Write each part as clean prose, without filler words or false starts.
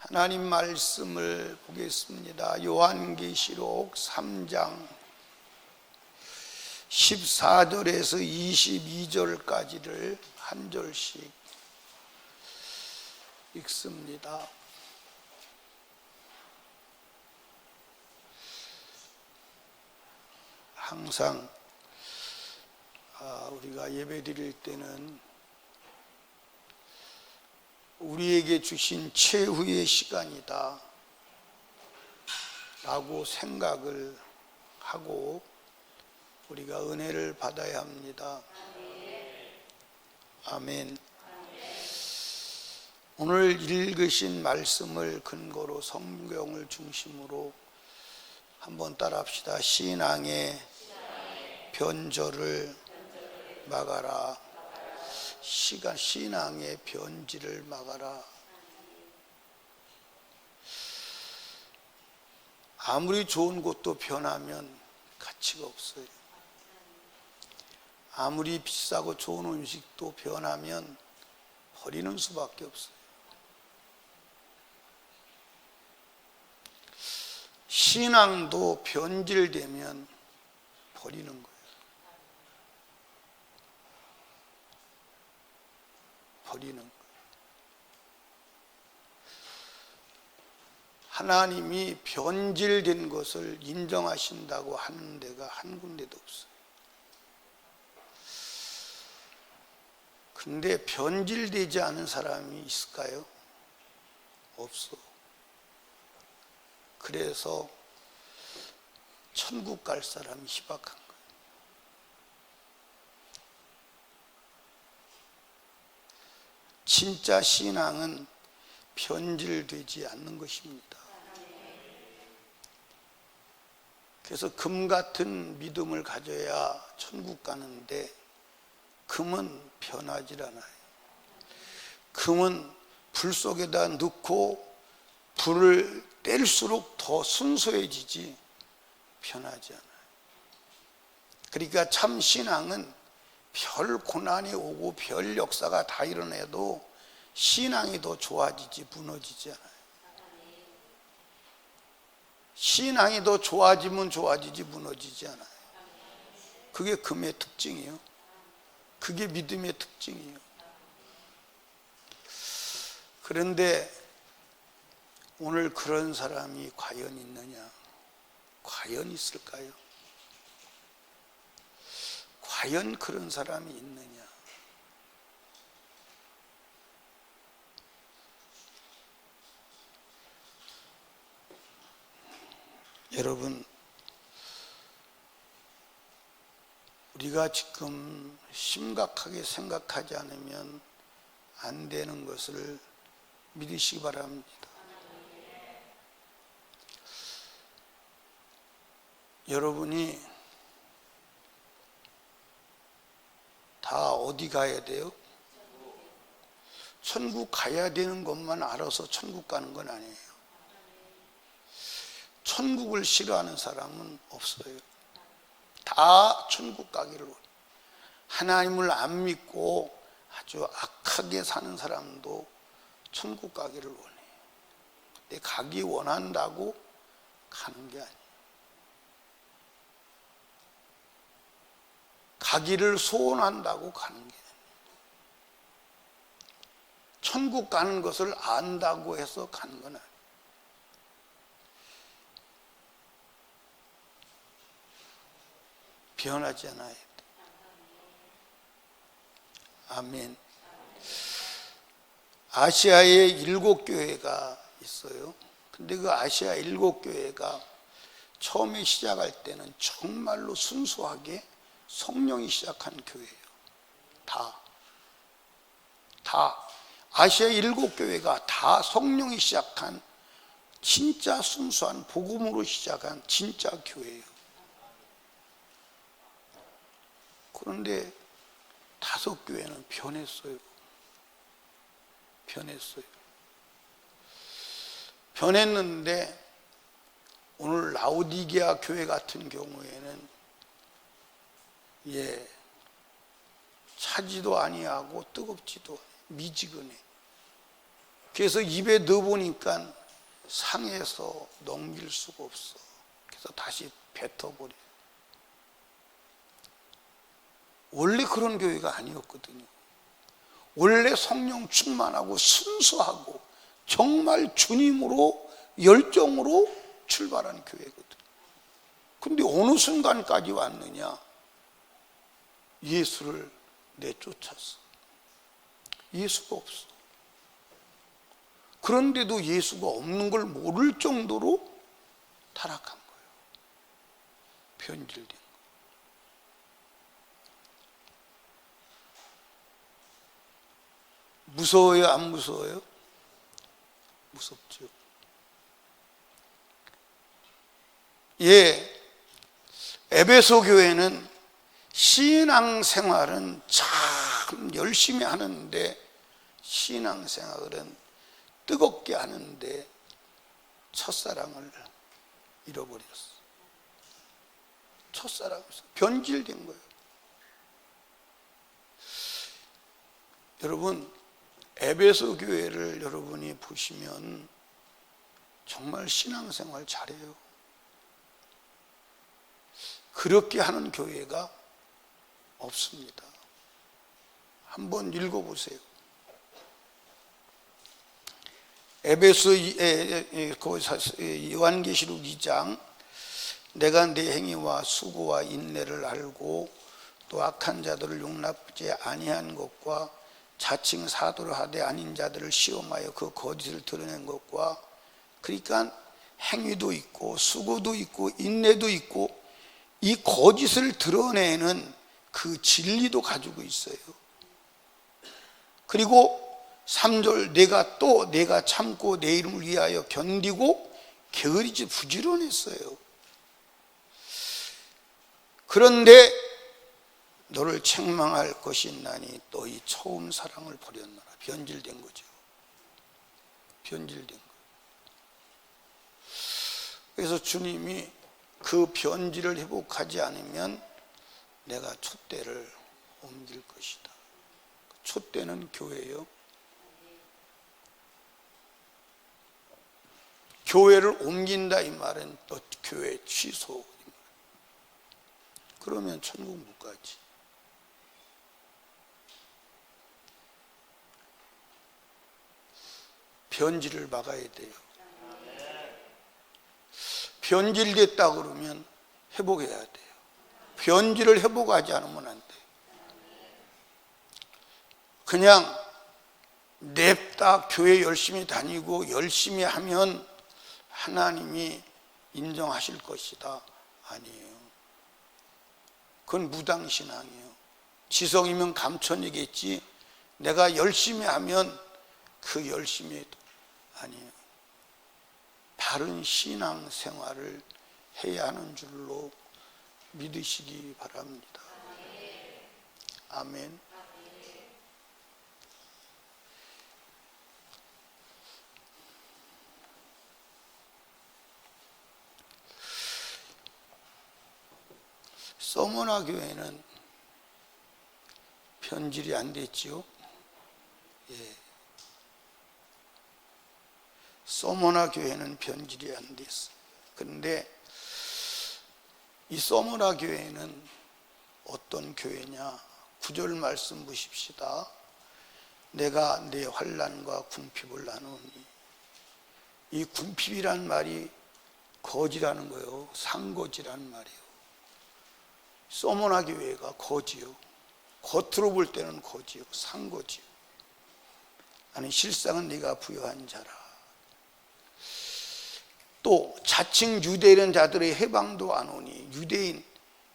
하나님 말씀을 보겠습니다. 요한계시록 3장 14절에서 22절까지를 한 절씩 읽습니다. 항상 우리가 예배 드릴 때는 우리에게 주신 최후의 시간이다 라고 생각을 하고 우리가 은혜를 받아야 합니다. 아멘. 오늘 읽으신 말씀을 근거로 성경을 중심으로 한번 따라합시다. 신앙의 변절을 막아라. 신앙의 변질을 막아라. 아무리 좋은 것도 변하면 가치가 없어요. 아무리 비싸고 좋은 음식도 변하면 버리는 수밖에 없어요. 신앙도 변질되면 버리는 거예요. 버리는 거예요. 하나님이 변질된 것을 인정하신다고 하는 데가 한 군데도 없어요. 근데 변질되지 않은 사람이 있을까요? 없어. 그래서 천국 갈 사람이 희박한 거예요. 진짜 신앙은 변질되지 않는 것입니다. 그래서 금 같은 믿음을 가져야 천국 가는데 금은 변하질 않아요. 금은 불 속에다 넣고 불을 뗄수록 더 순수해지지 변하지 않아요. 그러니까 참 신앙은 별 고난이 오고 별 역사가 다 일어나도 신앙이 더 좋아지지 무너지지 않아요. 신앙이 더 좋아지면 좋아지지 무너지지 않아요. 그게 금의 특징이에요. 그게 믿음의 특징이에요. 그런데 오늘 그런 사람이 과연 있느냐? 과연 있을까요? 과연 그런 사람이 있느냐? 여러분, 우리가 지금 심각하게 생각하지 않으면 안 되는 것을 믿으시기 바랍니다. 여러분이 다 어디 가야 돼요? 천국 가야 되는 것만 알아서 천국 가는 건 아니에요. 천국을 싫어하는 사람은 없어요. 다 천국 가기를 원해요. 하나님을 안 믿고 아주 악하게 사는 사람도 천국 가기를 원해요. 근데 가기 원한다고 가는 게 아니에요. 가기를 소원한다고 가는 게 아니에요. 천국 가는 것을 안다고 해서 가는 건 아니에요. 변하지 않아야 돼. 아멘. 아시아에 7교회가 있어요. 근데 그 아시아 7교회가 처음에 시작할 때는 정말로 순수하게 성령이 시작한 교회예요. 다 아시아 7교회가 다 성령이 시작한 진짜 순수한 복음으로 시작한 진짜 교회예요. 그런데 5교회는 변했어요. 변했는데 오늘 라오디게아 교회 같은 경우에는 차지도 아니하고 뜨겁지도 미지근해. 그래서 입에 넣어보니까 상해서 넘길 수가 없어. 그래서 다시 뱉어버려. 원래 그런 교회가 아니었거든요. 원래 성령 충만하고 순수하고 정말 주님으로 열정으로 출발한 교회거든. 근데 어느 순간까지 왔느냐? 예수를 내쫓았어. 예수가 없어. 그런데도 예수가 없는 걸 모를 정도로 타락한 거예요. 변질된 거예요. 무서워요? 안 무서워요? 무섭죠. 예, 에베소 교회는 신앙생활은 참 열심히 하는데, 신앙생활은 뜨겁게 하는데 첫사랑을 잃어버렸어. 첫사랑에서 변질된 거예요. 여러분, 에베소 교회를 여러분이 보시면 정말 신앙생활 잘해요. 그렇게 하는 교회가 없습니다. 한번 읽어보세요. 에베소 요한계시록 2장, 내가 네 행위와 수고와 인내를 알고 또 악한 자들을 용납지 아니한 것과 자칭 사도를 하되 아닌 자들을 시험하여 그 거짓을 드러낸 것과, 그러니까 행위도 있고 수고도 있고 인내도 있고 이 거짓을 드러내는 그 진리도 가지고 있어요. 그리고 3절, 내가 참고 내 이름을 위하여 견디고 게으르지 부지런했어요. 그런데 너를 책망할 것이 있나니 너희 처음 사랑을 버렸노라. 변질된 거죠. 변질된 거예요. 그래서 주님이 그 변질을 회복하지 않으면 내가 촛대를 옮길 것이다. 촛대는 교회예요. 교회를 옮긴다 이 말은 또 교회 취소. 그러면 천국 못 가지. 변질을 막아야 돼요. 변질됐다 그러면 회복해야 돼요. 변질을 회복하지 않으면 안 돼요. 그냥 냅다 교회 열심히 다니고 열심히 하면 하나님이 인정하실 것이다. 아니에요. 그건 무당신앙이에요. 지성이면 감천이겠지. 내가 열심히 하면 그 열심히 아니에요. 바른 신앙생활을 해야 하는 줄로 믿으시기 바랍니다. 아멘. 서머나 교회는 변질이 안 됐지요. 예. 서머나 교회는 변질이 안 됐어요. 그런데 이 서머나 교회는 어떤 교회냐? 9절 말씀 보십시다. 내가 내 환난과 궁핍을 나누니, 이 궁핍이란 말이 거지라는 거예요. 상거지라는 말이에요. 서머나 교회가 거지요. 겉으로 볼 때는 거지요. 상거지요. 아니 실상은 네가 부요한 자라. 또 자칭 유대인 자들의 해방도 안 오니, 유대인,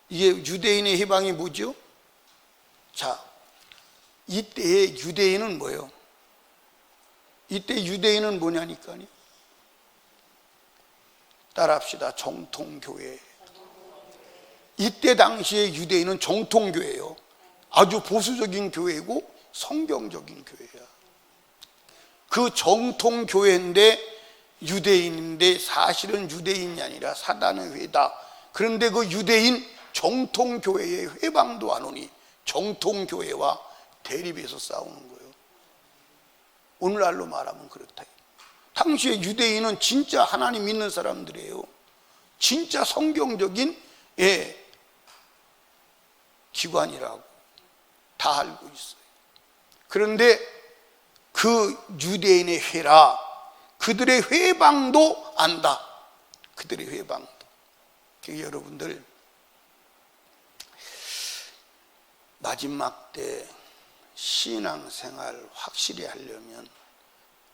이게 유대인의 해방이 뭐죠? 자, 이때의 유대인은 뭐예요? 이때 유대인은 뭐냐니까요. 따라합시다. 정통교회. 이때 당시의 유대인은 정통교회예요. 아주 보수적인 교회고 성경적인 교회야. 그 정통교회인데 유대인인데 사실은 유대인이 아니라 사단의 회다. 그런데 그 유대인 정통교회의 회방도 안 오니 정통교회와 대립해서 싸우는 거예요. 오늘날로 말하면 그렇다. 당시에 유대인은 진짜 하나님 믿는 사람들이에요. 진짜 성경적인 기관이라고 다 알고 있어요. 그런데 그 유대인의 회라, 그들의 회방도 안다. 그들의 회방도. 여러분들 마지막 때 신앙생활 확실히 하려면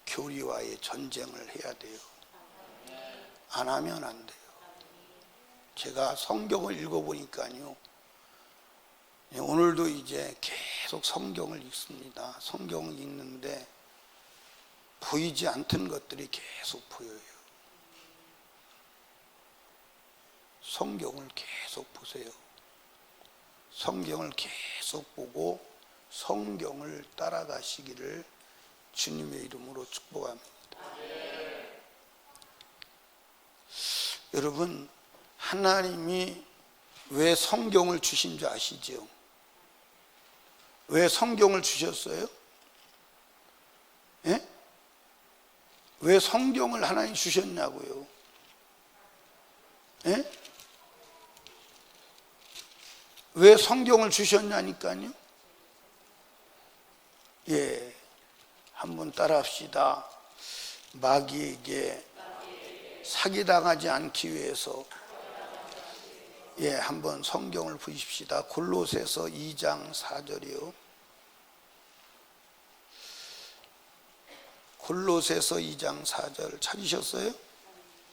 교리와의 전쟁을 해야 돼요. 안 하면 안 돼요. 제가 성경을 읽어보니까요, 오늘도 이제 계속 성경을 읽습니다. 성경을 읽는데 보이지 않던 것들이 계속 보여요. 성경을 계속 보세요. 성경을 계속 보고 성경을 따라가시기를 주님의 이름으로 축복합니다. 여러분, 하나님이 왜 성경을 주신 줄 아시죠? 왜 성경을 주셨어요? 예? 왜 성경을 하나님 주셨냐고요? 예? 왜 성경을 주셨냐니까요? 예, 한번 따라 합시다. 마귀에게 사기당하지 않기 위해서 한번 성경을 보십시다. 골로새서 2장 4절이요. 골로새서 2장 4절 찾으셨어요?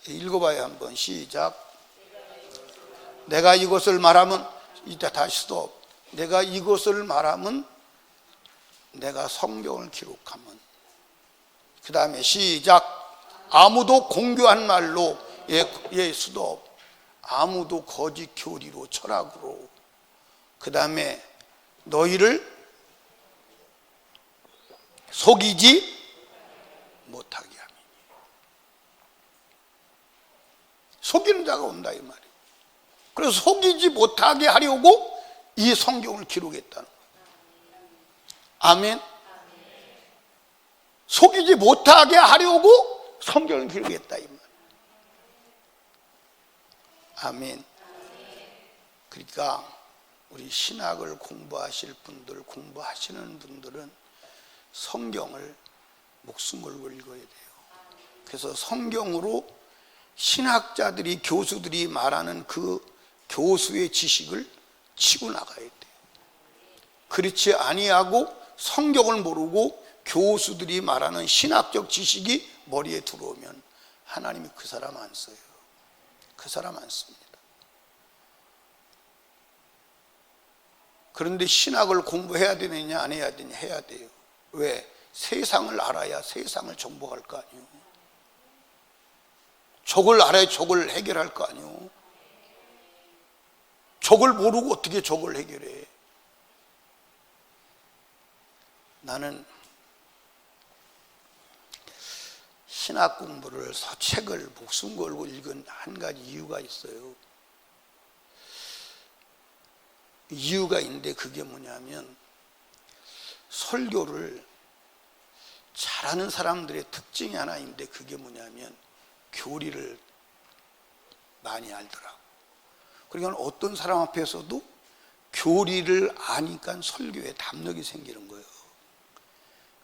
읽어봐요. 한번 시작. 내가 이것을 말하면, 이따 다시 스톱. 내가 이것을 말하면 내가 성경을 기록하면, 그 다음에 시작. 아무도 공교한 말로, 스톱. 아무도 거짓 교리로, 철학으로, 그 다음에 너희를 속이지 못하게 하니. 속이는 자가 온다 이 말이에요. 그래서 속이지 못하게 하려고 이 성경을 기록했다는 거예요. 아멘. 속이지 못하게 하려고 성경을 기록했다 이 말이에요. 아멘. 그러니까 우리 신학을 공부하실 분들, 공부하시는 분들은 성경을 목숨 걸고 읽어야 돼요. 그래서 성경으로 신학자들이, 교수들이 말하는 그 교수의 지식을 치고 나가야 돼요. 그렇지 아니하고 성경을 모르고 교수들이 말하는 신학적 지식이 머리에 들어오면 하나님이 그 사람 안 써요. 그 사람 안 씁니다. 그런데 신학을 공부해야 되느냐 안 해야 되느냐? 해야 돼요. 왜? 세상을 알아야 세상을 정복할 거 아니에요. 적을 알아야 적을 해결할 거 아니에요. 적을 모르고 어떻게 적을 해결해? 나는 신학 공부를, 책을 목숨 걸고 읽은 한 가지 이유가 있어요. 이유가 있는데 그게 뭐냐면, 설교를 잘하는 사람들의 특징이 하나 있는데 그게 뭐냐면 교리를 많이 알더라고. 그러니까 어떤 사람 앞에서도 교리를 아니까 설교에 담력이 생기는 거예요.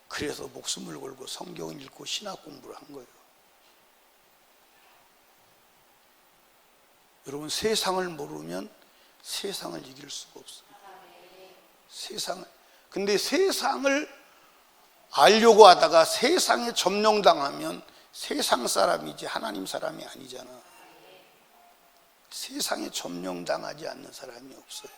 그래서 목숨을 걸고 성경을 읽고 신학 공부를 한 거예요. 여러분, 세상을 모르면 세상을 이길 수가 없어요. 근데 세상을 알려고 하다가 세상에 점령당하면 세상 사람이지 하나님 사람이 아니잖아. 세상에 점령당하지 않는 사람이 없어요.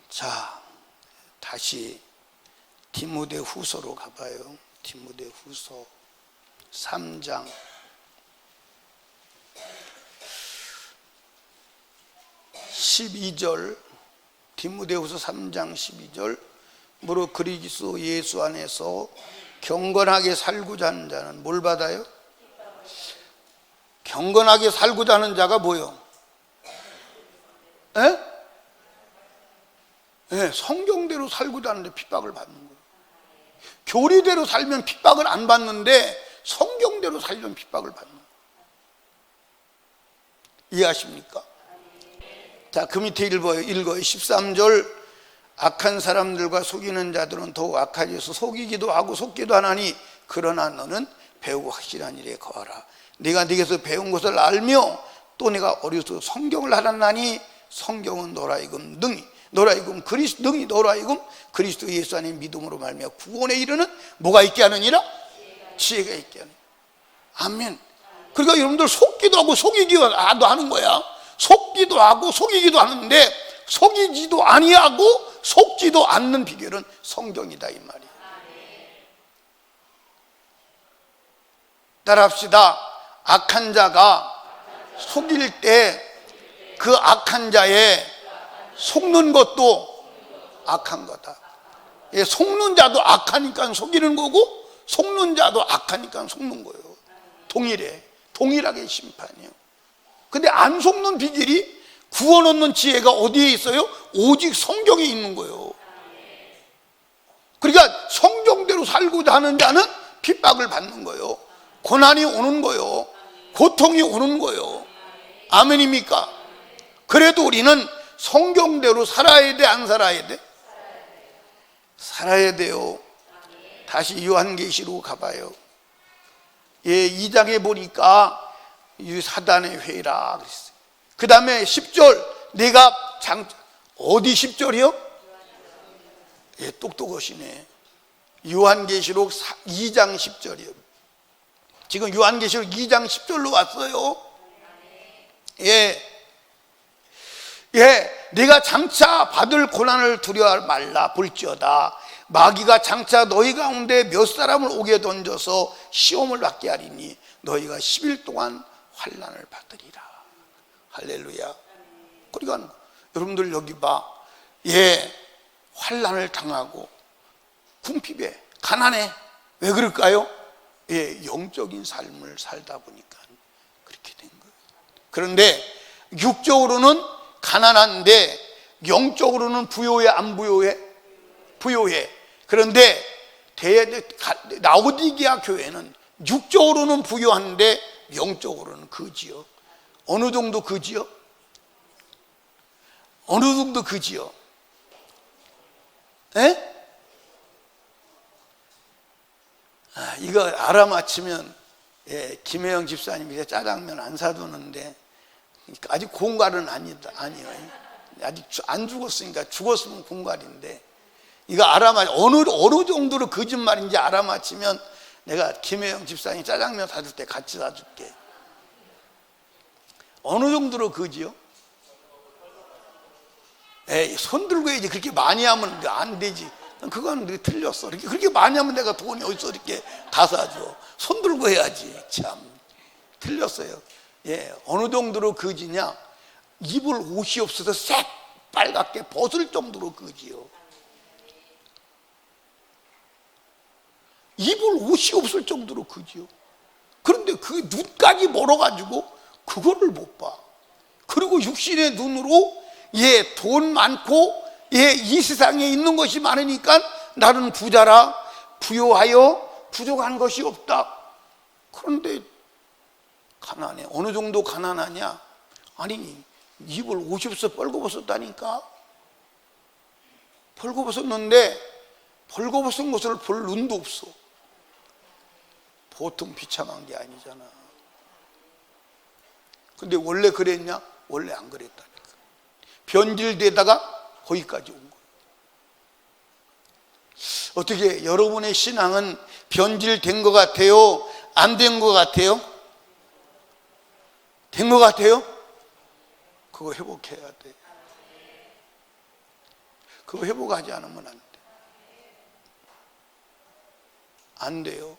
자, 다시 디모데후서로 가봐요. 디모데후서 3장 12절. 디모데후서 3장 12절. 무릇 그리스도 예수 안에서 경건하게 살고자 하는 자는 뭘 받아요? 경건하게 살고자 하는 자가 뭐요? 에? 예, 성경대로 살고자 하는데 핍박을 받는 거예요. 교리대로 살면 핍박을 안 받는데 성경대로 살면 핍박을 받는 거예요. 이해하십니까? 자, 그 밑에 읽어요. 13절. 악한 사람들과 속이는 자들은 더욱 악하여서 속이기도 하고 속기도 하나니 그러나 너는 배우고 확실한 일에 거하라. 네가 네게서 배운 것을 알며 또 내가 어려서 성경을 알았나니 성경은 너라이금 그리스도 예수 안에 믿음으로 말미암아 구원에 이르는 뭐가 있게 하느니라? 지혜가 있게 하느니라. 아멘. 그러니까 여러분들 속기도 하고 속이기도 하는 거야. 속기도 하고 속이기도 하는데 속이지도 아니하고 속지도 않는 비결은 성경이다 이 말이에요. 따라합시다. 악한 자가 속일 때 그 악한 자의 속는 것도 악한 거다. 예, 속는 자도 악하니까 속이는 거고 속는 자도 악하니까 속는 거예요. 동일하게 심판이에요. 근데 안 속는 비결이 구원 얻는 지혜가 어디에 있어요? 오직 성경에 있는 거예요. 그러니까 성경대로 살고자 하는 자는 핍박을 받는 거예요. 고난이 오는 거예요. 고통이 오는 거예요. 아멘입니까? 그래도 우리는 성경대로 살아야 돼, 안 살아야 돼? 살아야 돼요. 다시 요한계시록 가봐요. 예, 2장에 보니까 이 사단의 회의라 그랬어요. 그 다음에 10절, 내가 어디 10절이요? 예, 똑똑하시네. 요한계시록 2장 10절이요. 지금 요한계시록 2장 10절로 왔어요. 네가 장차 받을 고난을 두려워 말라. 볼지어다 마귀가 장차 너희 가운데 몇 사람을 옥에 던져서 시험을 받게 하리니 너희가 10일 동안 환난을 받으리라. 할렐루야. 그러니까 여러분들 여기 봐. 환난을 당하고 궁핍에 가난해. 왜 그럴까요? 영적인 삶을 살다 보니까 그렇게 된 거예요. 그런데 육적으로는 가난한데 영적으로는 부요해, 안 부요해? 부요해. 그런데 라오디게아 교회는 육적으로는 부요한데 영적으로는 거지요. 어느 정도 거지요? 어느 정도 거지요? 이거 알아맞히면 김혜영 집사님이 짜장면 안 사두는데 아직 공갈은 아니에요. 아직 안 죽었으니까, 죽었으면 공갈인데 이거 어느 정도로 거짓말인지 알아맞히면 내가 김혜영 집사님 짜장면 사줄 때 같이 사줄게. 어느 정도로 거지요? 손 들고 해야지. 그렇게 많이 하면 안 되지. 그건 틀렸어. 그렇게 많이 하면 내가 돈이 어디서 이렇게 다 사줘. 손 들고 해야지. 참 틀렸어요. 어느 정도로 거지냐? 입을 옷이 없어서 새빨갛게 벗을 정도로 거지요. 입을 옷이 없을 정도로 거지요. 그런데 그 눈까지 멀어가지고 그거를 못 봐. 그리고 육신의 눈으로 돈 많고 이 세상에 있는 것이 많으니까 나는 부자라 부요하여 부족한 것이 없다. 그런데 가난해. 어느 정도 가난하냐? 아니, 입을 옷이 없어 벌거벗었다니까. 벌거벗었는데 벌거벗은 것을 볼 눈도 없어. 보통 비참한 게 아니잖아. 근데 원래 그랬냐? 원래 안 그랬다니까. 변질되다가 거기까지 온 거예요. 어떻게 여러분의 신앙은 변질된 것 같아요? 안 된 것 같아요? 된 것 같아요? 그거 회복해야 돼. 그거 회복하지 않으면 안 돼. 안 돼요.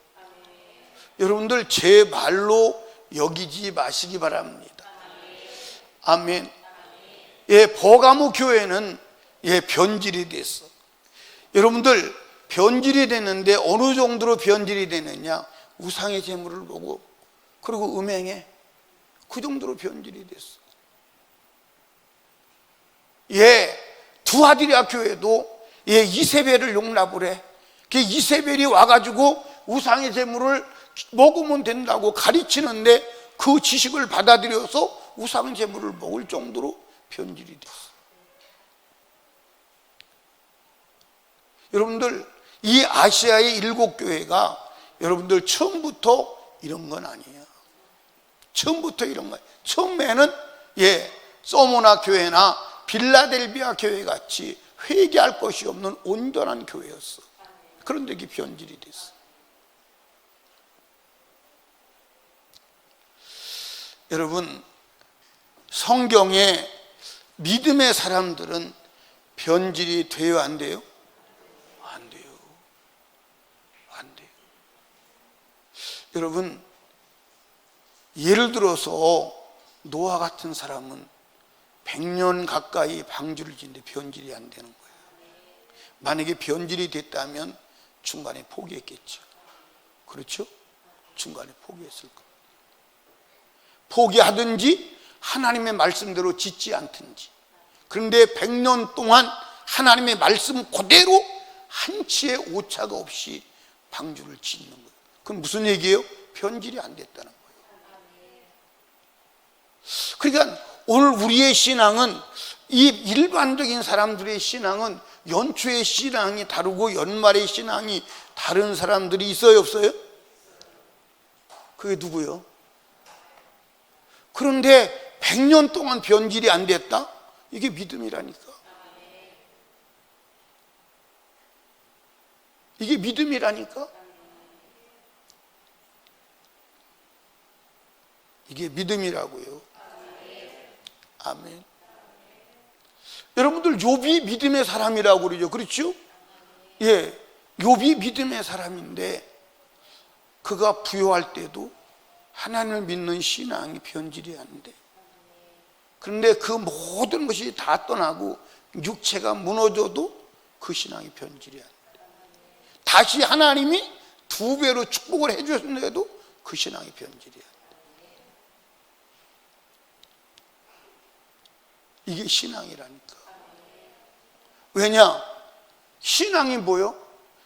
여러분들 제 말로 여기지 마시기 바랍니다. 아멘. 버가모 교회는 변질이 됐어. 여러분들 변질이 됐는데 어느 정도로 변질이 되느냐? 우상의 재물을 보고 그리고 음행에 그 정도로 변질이 됐어. 두아디라 교회도 이세벨을 용납을 해. 그 이세벨이 와가지고 우상의 제물을 먹으면 된다고 가르치는데 그 지식을 받아들여서 우상의 제물을 먹을 정도로 변질이 됐어. 여러분들, 이 아시아의 7교회가 여러분들 처음부터 이런 건 아니에요. 처음부터 이런 거예요. 처음에는 서모나 교회나 빌라델비아 교회 같이 회개할 것이 없는 온전한 교회였어. 그런데 이게 변질이 됐어. 여러분, 성경에 믿음의 사람들은 변질이 돼요, 안 돼요? 안 돼요. 안 돼요. 여러분, 예를 들어서 노아 같은 사람은 100년 가까이 방주를 짓는데 변질이 안 되는 거예요. 만약에 변질이 됐다면 중간에 포기했겠죠. 그렇죠? 중간에 포기했을 거예요. 포기하든지 하나님의 말씀대로 짓지 않든지. 그런데 100년 동안 하나님의 말씀 그대로 한치의 오차가 없이 방주를 짓는 거예요. 그건 무슨 얘기예요? 변질이 안 됐다는 거예요. 그러니까 오늘 우리의 신앙은, 이 일반적인 사람들의 신앙은 연초의 신앙이 다르고 연말의 신앙이 다른 사람들이 있어요, 없어요? 그게 누구요? 그런데 100년 동안 변질이 안 됐다? 이게 믿음이라니까. 이게 믿음이라니까. 이게 믿음이라고요. 아멘. 여러분들, 욥이 믿음의 사람이라고 그러죠. 그렇죠? 욥이 믿음의 사람인데 그가 부요할 때도 하나님을 믿는 신앙이 변질이 안 돼. 그런데 그 모든 것이 다 떠나고 육체가 무너져도 그 신앙이 변질이 안 돼. 다시 하나님이 2배로 축복을 해주셨는데도 그 신앙이 변질이 안 돼. 이게 신앙이라니까. 왜냐? 신앙이 뭐요?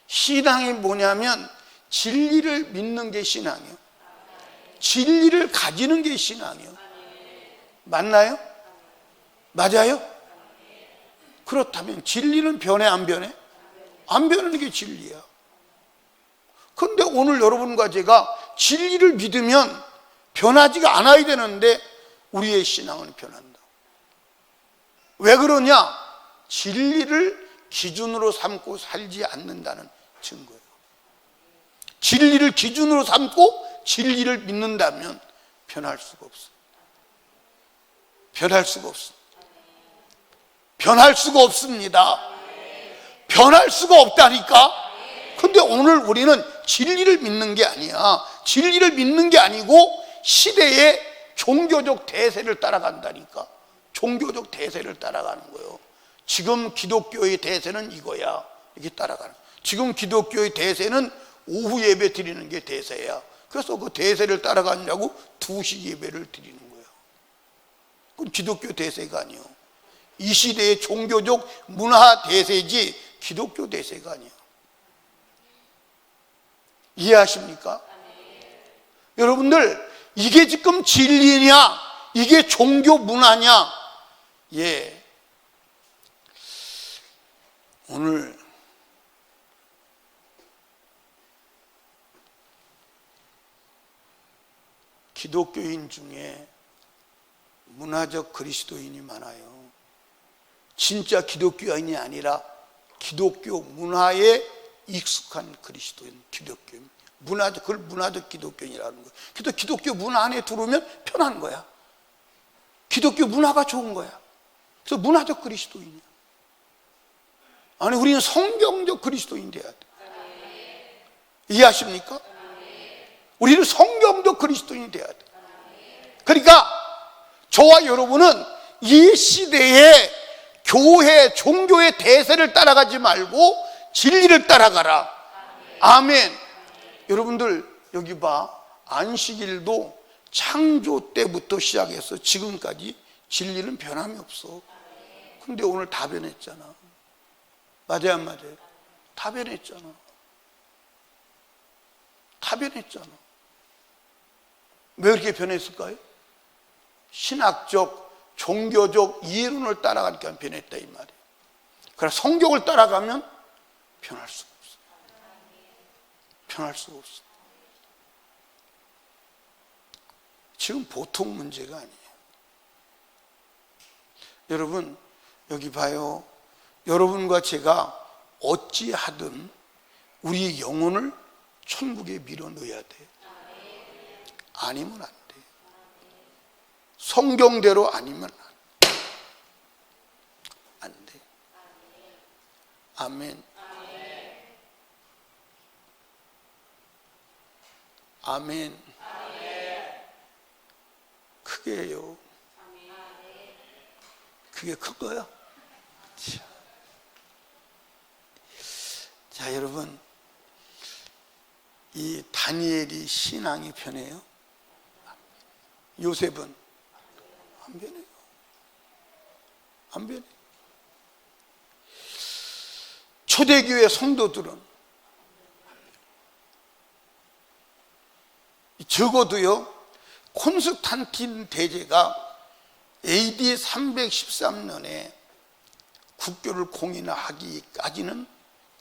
신앙이 뭐냐면 진리를 믿는 게 신앙이에요. 진리를 가지는 게 신앙이에요. 맞나요? 맞아요? 그렇다면 진리는 변해, 안 변해? 안 변하는 게 진리야. 그런데 오늘 여러분과 제가 진리를 믿으면 변하지가 않아야 되는데 우리의 신앙은 변한다. 왜 그러냐? 진리를 기준으로 삼고 살지 않는다는 증거예요. 진리를 기준으로 삼고 진리를 믿는다면 변할 수가 없어. 변할 수가 없어. 변할 수가 없습니다. 변할 수가 없다니까. 근데 오늘 우리는 진리를 믿는 게 아니야. 진리를 믿는 게 아니고 시대의 종교적 대세를 따라간다니까. 종교적 대세를 따라가는 거예요. 지금 기독교의 대세는 이거야. 이렇게 따라가는 거예요. 지금 기독교의 대세는 오후 예배 드리는 게 대세야. 그래서 그 대세를 따라가느냐고 2시 예배를 드리는 거예요. 그건 기독교 대세가 아니에요. 이 시대의 종교적 문화 대세지 기독교 대세가 아니에요. 이해하십니까? 여러분들, 이게 지금 진리냐? 이게 종교 문화냐? 오늘 기독교인 중에 문화적 그리스도인이 많아요. 진짜 기독교인이 아니라 기독교 문화에 익숙한 그리스도인, 기독교인. 그걸 문화적 기독교인이라는 거예요. 기독교 문화 안에 들어오면 편한 거야. 기독교 문화가 좋은 거야. 그래서 문화적 그리스도인이야. 아니, 우리는 성경적 그리스도인 돼야 돼. 이해하십니까? 우리는 성경적 그리스도인이 돼야 돼. 그러니까 저와 여러분은 이 시대의 교회, 종교의 대세를 따라가지 말고 진리를 따라가라. 아멘. 여러분들, 여기 봐. 안식일도 창조 때부터 시작해서 지금까지 진리는 변함이 없어. 근데 오늘 다 변했잖아. 맞아요, 안 맞아요? 다 변했잖아. 다 변했잖아. 왜 그렇게 변했을까요? 신학적, 종교적 이론을 따라가니까 변했다 이 말이에요. 그러나 성경을 따라가면 변할 수가 없어. 변할 수가 없어. 지금 보통 문제가 아니에요. 여러분 여기 봐요. 여러분과 제가 어찌하든 우리의 영혼을 천국에 밀어넣어야 돼. 아니면 안 돼. 성경대로 아니면 안 돼. 아멘. 아멘. 크게 해요. 그게 큰 거야? 자, 여러분, 이 다니엘이 신앙이 변해요? 요셉은 안 변해요. 안 변해요. 초대교회 성도들은 적어도요, 콘스탄틴 대제가 AD 313년에 국교를 공인하기까지는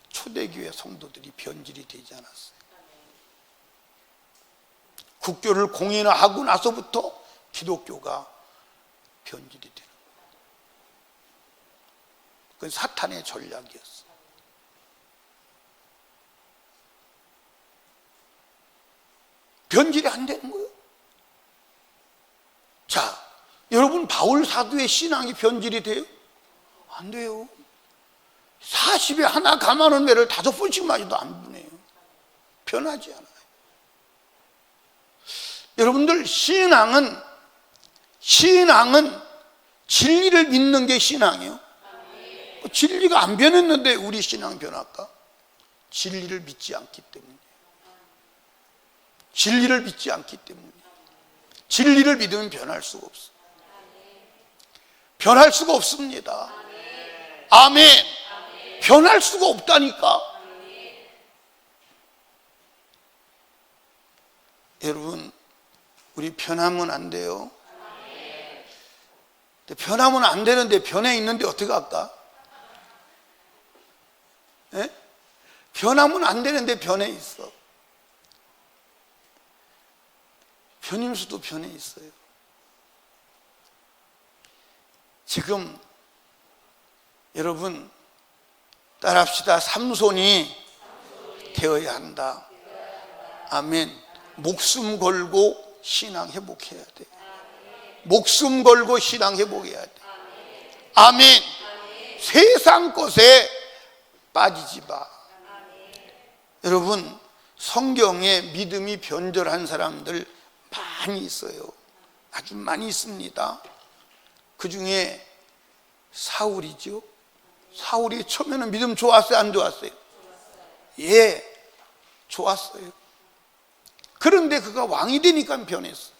초대교회 성도들이 변질이 되지 않았어요. 국교를 공인하고 나서부터 기독교가 변질이 되는 거예요. 그건 사탄의 전략이었어요. 변질이 안 되는 거예요. 자, 여러분 바울 사도의 신앙이 변질이 돼요? 안 돼요. 40에 하나 감하는 매를 5번씩 맞아도 안 변해요. 변하지 않아요. 여러분들 신앙은 진리를 믿는 게 신앙이에요. 진리가 안 변했는데 우리 신앙 변할까? 진리를 믿지 않기 때문이에요. 진리를 믿지 않기 때문이에요. 진리를 믿으면 변할 수가 없어. 변할 수가 없습니다. 아멘. 변할 수가 없다니까. 여러분, 우리 변하면 안 돼요. 변하면 안 되는데 변해 있는데 어떻게 할까? 예? 변하면 안 되는데 변해 있어. 변임수도 변해 있어요. 지금 여러분 따라합시다. 삼손이 되어야 한다. 아멘. 목숨 걸고 신앙 회복해야 돼. 목숨 걸고 신앙 회복해야 돼. 아멘. 세상 것에 빠지지 마. 여러분 성경에 믿음이 변절한 사람들 많이 있어요. 아주 많이 있습니다. 그 중에 사울이죠. 사울이 처음에는 믿음 좋았어요? 안 좋았어요? 예, 좋았어요. 그런데 그가 왕이 되니까 변했어.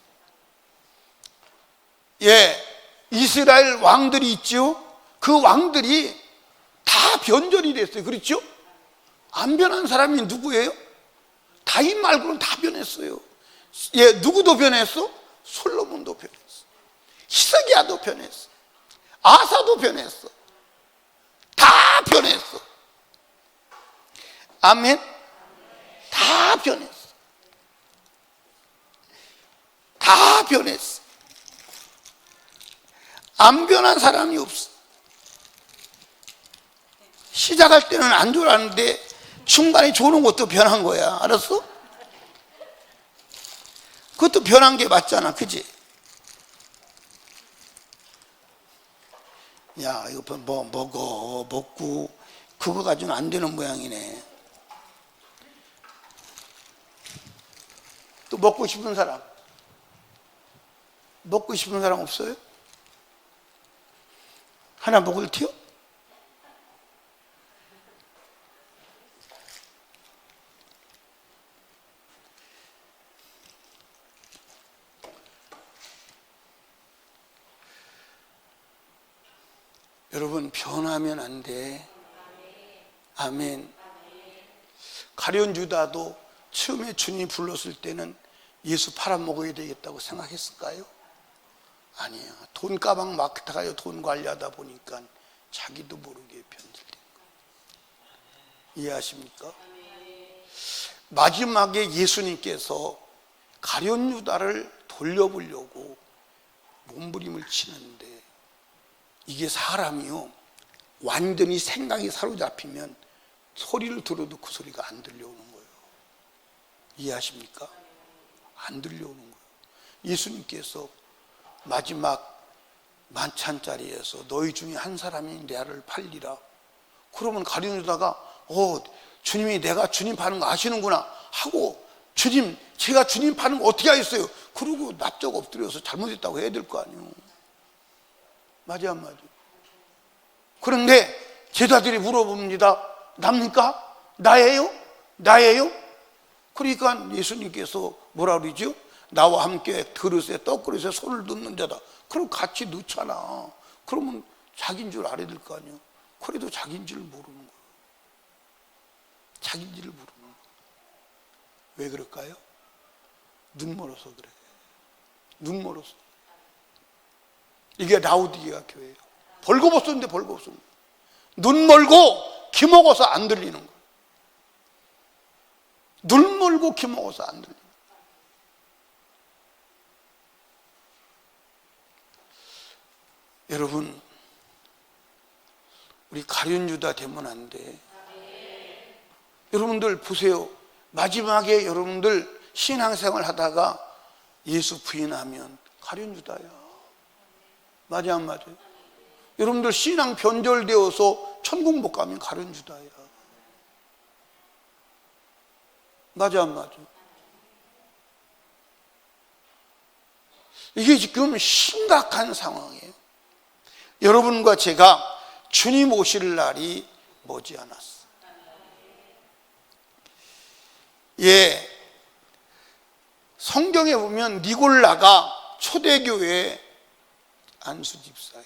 예, 이스라엘 왕들이 있죠. 그 왕들이 다 변절이 됐어요. 그렇죠? 안 변한 사람이 누구예요? 다윗 말고는 다 변했어요. 예, 누구도 변했어? 솔로몬도 변했어. 히스기야도 변했어. 아사도 변했어. 다 변했어. 아멘. 다 변했어. 다 변했어. 안 변한 사람이 없어. 시작할 때는 안 좋았는데 중간에 좋은 것도 변한 거야. 알았어? 그것도 변한 게 맞잖아. 그지? 야, 이거 먹고 그거 가지고는 안 되는 모양이네. 또 먹고 싶은 사람? 먹고 싶은 사람 없어요? 하나 먹을 티요? 여러분, 변하면 안 돼. 아멘. 가룟 유다도 처음에 주님이 불렀을 때는 예수 팔아먹어야 되겠다고 생각했을까요? 아니에요. 돈 가방 맡다가요 돈 관리하다 보니까 자기도 모르게 변질된 거예요. 이해하십니까? 마지막에 예수님께서 가룟 유다를 돌려보려고 몸부림을 치는데, 이게 사람이요 완전히 생각이 사로잡히면 소리를 들어도 그 소리가 안 들려오는 거예요. 이해하십니까? 안 들려오는 거예요. 예수님께서 마지막 만찬자리에서 너희 중에 한 사람이 나를 팔리라. 그러면 가룟 유다가 주님이 내가 주님 파는 거 아시는구나 하고, 주님 제가 주님 파는 거 어떻게 하겠어요? 그러고 납작 엎드려서 잘못했다고 해야 될 거 아니에요. 맞아 안 맞아? 그런데 제자들이 물어봅니다. 납니까? 나예요? 나예요? 그러니까 예수님께서 뭐라 그러죠? 나와 함께 그릇에 떡그릇에 손을 넣는 자다. 그럼 같이 넣잖아. 그러면 자기인 줄 알아야 될 거 아니에요. 그래도 자기인 줄 모르는 거예요. 자기인 줄 모르는 거예요. 왜 그럴까요? 눈 멀어서 그래. 눈 멀어서. 이게 라우디게아 교회예요. 벌거벗었는데 벌거벗었는데 눈 멀고 귀 먹어서 안 들리는 거예요. 눈 멀고 귀 먹어서 안 들리는 거예요. 여러분, 우리 가룟 유다 되면 안 돼. 여러분들 보세요. 마지막에 여러분들 신앙생활 하다가 예수 부인하면 가룟 유다야. 맞아 안 맞아요? 여러분들 신앙 변절되어서 천국 못 가면 가룟 유다야. 맞아 안 맞아? 이게 지금 심각한 상황이에요. 여러분과 제가 주님 오실 날이 머지않았어. 예, 성경에 보면 니골라가 초대교회 안수 집사예요.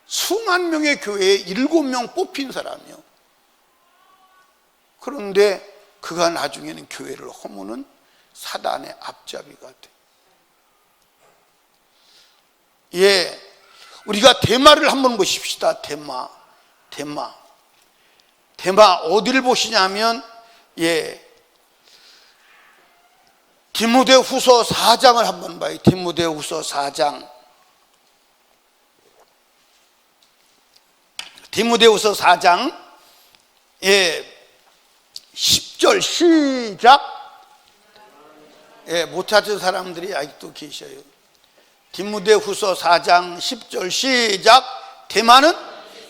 수만 명의 교회에 7명 뽑힌 사람이요. 그런데 그가 나중에는 교회를 허무는 사단의 앞잡이가 돼. 예, 우리가 데마를 한번 보십시다. 데마 어디를 보시냐면, 예, 디모데후서 4장을 한번 봐요. 디모데후서 4장. 디모데후서 4장, 예, 10절 시작. 예, 못 찾은 사람들이 아직도 계셔요. 디모데후서 4장 10절 시작. 데마는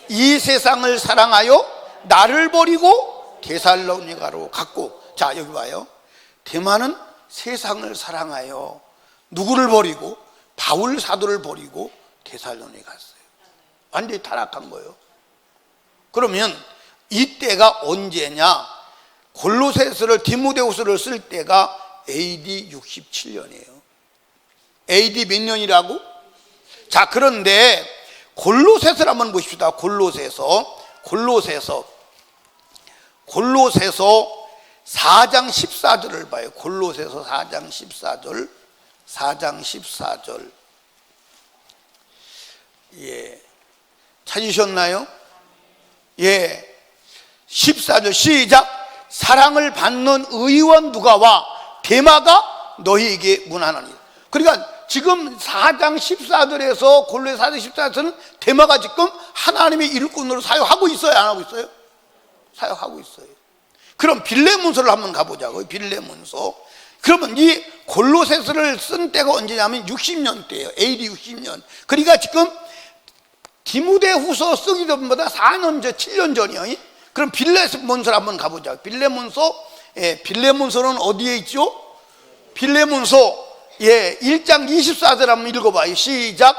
이 세상을 사랑하여 나를 버리고 데살로니가로 갔고. 자, 여기 봐요. 데마는 세상을 사랑하여 누구를 버리고? 바울 사도를 버리고 데살로니가 갔어요. 완전히 타락한 거예요. 그러면 이때가 언제냐? 골로새서를, 디모데후서를 쓸 때가 AD 67년이에요. AD 몇 년이라고? 자, 그런데 골로새서를 한번 보십시다. 골로새서 4장 14절을 봐요. 골로새서 4장 14절. 예, 찾으셨나요? 예, 14절 시작. 사랑을 받는 의원 누가와 데마가 너희에게 문안하니. 그러니까 지금 4장 14절에서 골로새 4장 14절에서는 데마가 지금 하나님의 일꾼으로 사역하고 있어요? 안 하고 있어요? 사역하고 있어요. 그럼 빌레몬서를 한번 가보자고요. 빌레몬서. 그러면 이 골로새서를 쓴 때가 언제냐면 60년 때예요. AD 60년. 그러니까 지금 디모데후서 쓰기 전보다 4년 전, 7년 전이에요. 그럼 빌레몬서를 한번 가보자. 빌레몬서, 예, 빌레몬서는 어디에 있죠? 빌레몬서, 예, 1장 24절 한번 읽어봐요. 시작.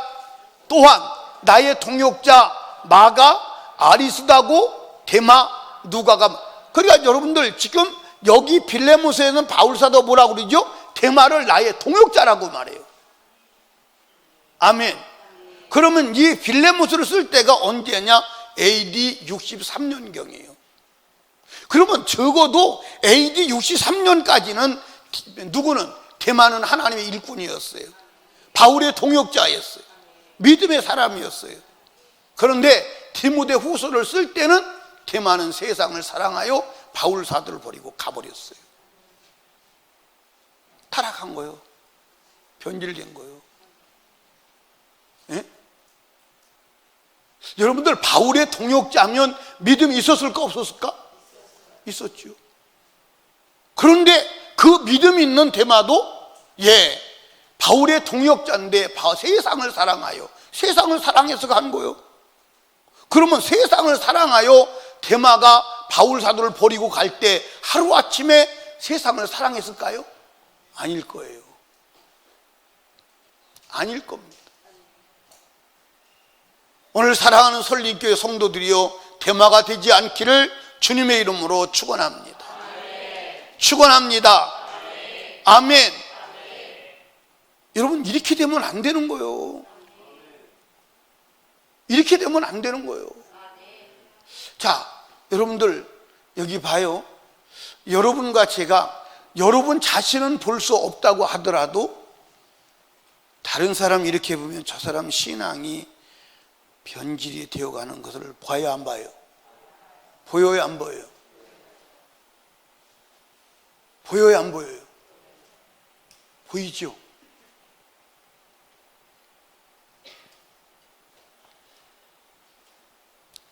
또한 나의 동역자 마가, 아리스다고, 데마, 누가가. 그러니까 여러분들 지금 여기 빌레몬서에는 바울사도 뭐라고 그러죠? 데마를 나의 동역자라고 말해요. 아멘. 그러면 이 빌레모스를 쓸 때가 언제냐? AD 63년경이에요. 그러면 적어도 AD 63년까지는 누구는? 대만은 하나님의 일꾼이었어요. 바울의 동역자였어요. 믿음의 사람이었어요. 그런데 디모데 후서를 쓸 때는 대만은 세상을 사랑하여 바울 사도를 버리고 가버렸어요. 타락한 거예요. 변질된 거예요. 예? 여러분들 바울의 동역자면 믿음이 있었을까 없었을까? 있었죠. 그런데 그 믿음 있는 데마도 바울의 동역자인데 세상을 사랑하여, 세상을 사랑해서 간 거예요. 그러면 세상을 사랑하여 데마가 바울 사도를 버리고 갈 때 하루아침에 세상을 사랑했을까요? 아닐 거예요. 아닐 겁니다. 오늘 사랑하는 설립교회 성도들이여, 데마가 되지 않기를 주님의 이름으로 축원합니다. 축원합니다. 아멘. 여러분, 이렇게 되면 안 되는 거예요. 이렇게 되면 안 되는 거예요. 자, 여러분들 여기 봐요. 여러분과 제가, 여러분 자신은 볼 수 없다고 하더라도 다른 사람 이렇게 보면 저 사람 신앙이 변질이 되어가는 것을 봐야 안 봐요? 보여요, 안 보여요? 보여요, 안 보여요? 보이죠?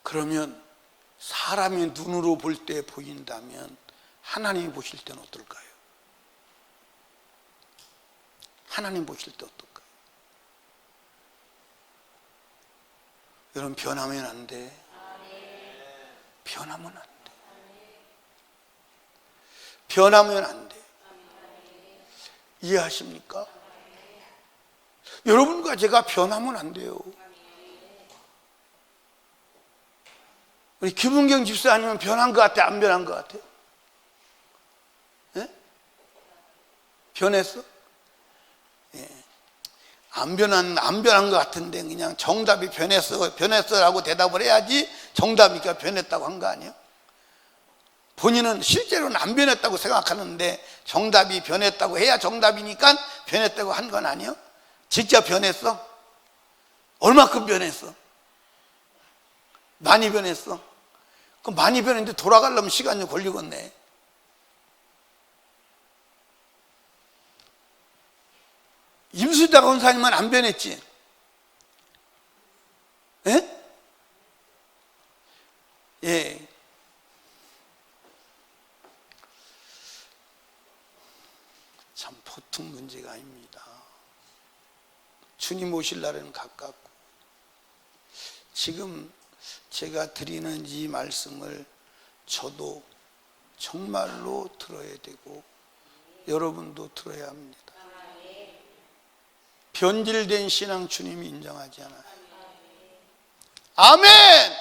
그러면 사람의 눈으로 볼 때 보인다면 하나님이 보실 때는 어떨까요? 하나님 보실 때 어떨까요? 여러분, 변하면 안 돼. 변하면 안 돼. 변하면 안 돼. 이해하십니까? 여러분과 제가 변하면 안 돼요. 우리 김은경 집사님은 변한 것 같아? 안 변한 것 같아요? 예? 변했어? 예. 안 변한 것 같은데 그냥 정답이 변했어라고 대답을 해야지 정답이니까 변했다고 한 거 아니에요? 본인은 실제로는 안 변했다고 생각하는데 정답이 변했다고 해야 정답이니까 변했다고 한 건 아니에요? 진짜 변했어? 얼마큼 변했어? 많이 변했어? 그 많이 변했는데 돌아가려면 시간이 걸리겠네. 임수다 권사님은 안 변했지? 예? 예. 참 보통 문제가 아닙니다. 주님 오실 날은 가깝고, 지금 제가 드리는 이 말씀을 저도 정말로 들어야 되고 여러분도 들어야 합니다. 변질된 신앙 주님이 인정하지 않아요. 아멘!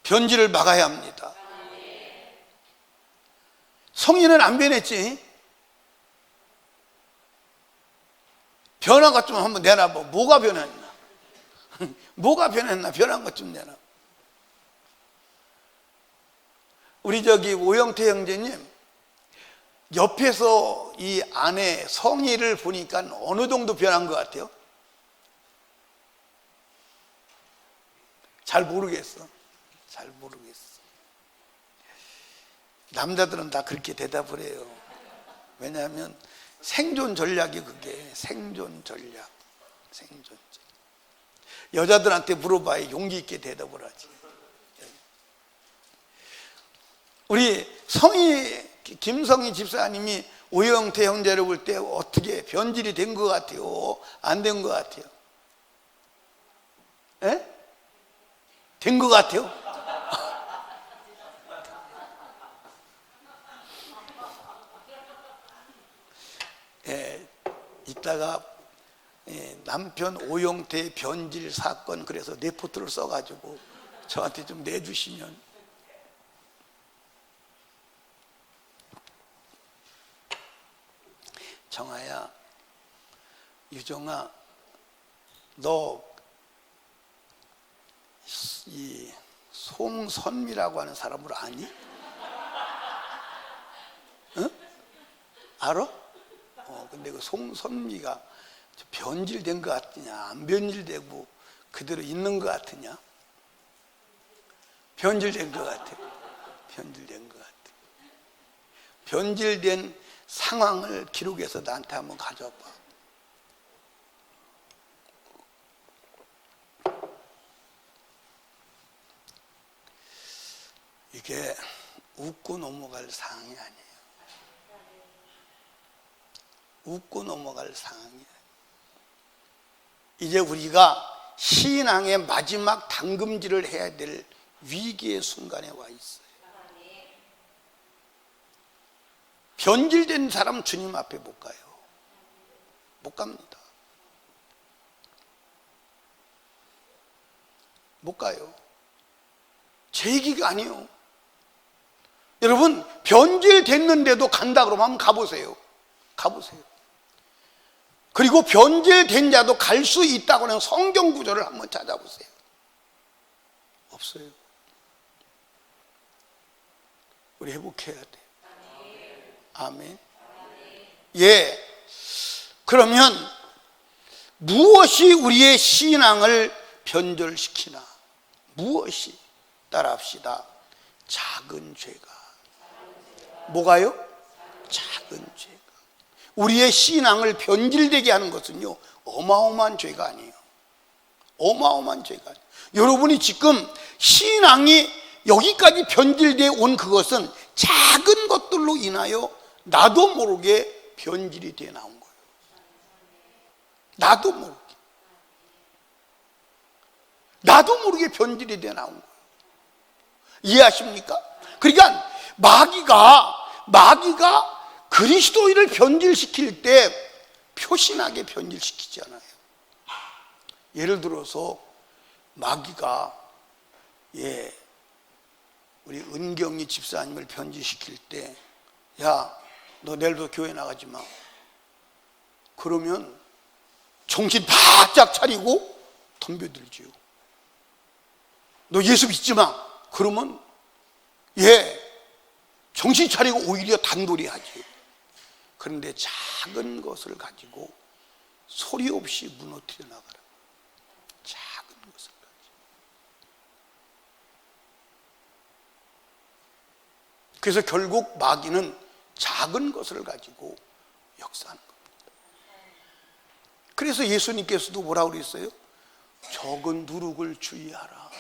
변질을 막아야 합니다. 성인은 안 변했지? 변한 것 좀 한번 내놔봐. 뭐가 변했나? 뭐가 변했나? 변한 것 좀 내놔. 우리 오영태 형제님, 옆에서 이 아내 성희를 보니까 어느 정도 변한 것 같아요? 잘 모르겠어. 잘 모르겠어. 남자들은 다 그렇게 대답을 해요. 왜냐하면 생존 전략이 그게 생존 전략. 여자들한테 물어봐야 용기 있게 대답을 하지. 우리 김성희 집사님이 오영태 형제를 볼 때 어떻게 변질이 된 것 같아요? 안 된 것 같아요? 예? 된 것 같아요? 예, 이따가 남편 오영태 변질 사건 그래서 레포트를 써가지고 저한테 좀 내주시면. 정아야, 유정아, 너 이 송선미라고 하는 사람을 아니? 응? 알아? 근데 그 송선미가 변질된 것 같으냐, 안 변질되고 그대로 있는 것 같으냐? 변질된 것 같아. 변질된 것 같아. 변질된 상황을 기록해서 나한테 한번 가져봐. 이게 웃고 넘어갈 상황이 아니에요. 웃고 넘어갈 상황이 아니에요. 이제 우리가 신앙의 마지막 당금질을 해야 될 위기의 순간에 와 있어요. 변질된 사람 주님 앞에 못 가요. 못 갑니다. 못 가요. 제 얘기가 아니에요. 여러분, 변질됐는데도 간다 그러면 한번 가보세요. 가보세요. 그리고 변질된 자도 갈 수 있다고 하는 성경 구절을 한번 찾아보세요. 없어요. 우리 회복해야 돼. 아멘. 예. 그러면 무엇이 우리의 신앙을 변절시키나? 무엇이? 따라합시다. 작은 죄가. 뭐가요? 작은 죄가. 우리의 신앙을 변질되게 하는 것은요, 어마어마한 죄가 아니에요. 어마어마한 죄가 아니에요. 여러분이 지금 신앙이 여기까지 변질되어 온 그것은 작은 것들로 인하여 나도 모르게 변질이 되어 나온 거예요. 나도 모르게. 나도 모르게 변질이 되어 나온 거예요. 이해하십니까? 그러니까 마귀가 그리스도인을 변질시킬 때 표신하게 변질시키지 않아요. 예를 들어서 마귀가 우리 은경이 집사님을 변질시킬 때, 야, 너 내일부터 교회 나가지 마. 그러면 정신 바짝 차리고 덤벼들지요. 너 예수 믿지 마. 그러면 정신 차리고 오히려 단돌이 하지. 그런데 작은 것을 가지고 소리 없이 무너뜨려 나가라. 작은 것을 가지고. 그래서 결국 마귀는 작은 것을 가지고 역사하는 겁니다. 그래서 예수님께서도 뭐라고 그랬어요? 적은 누룩을 주의하라.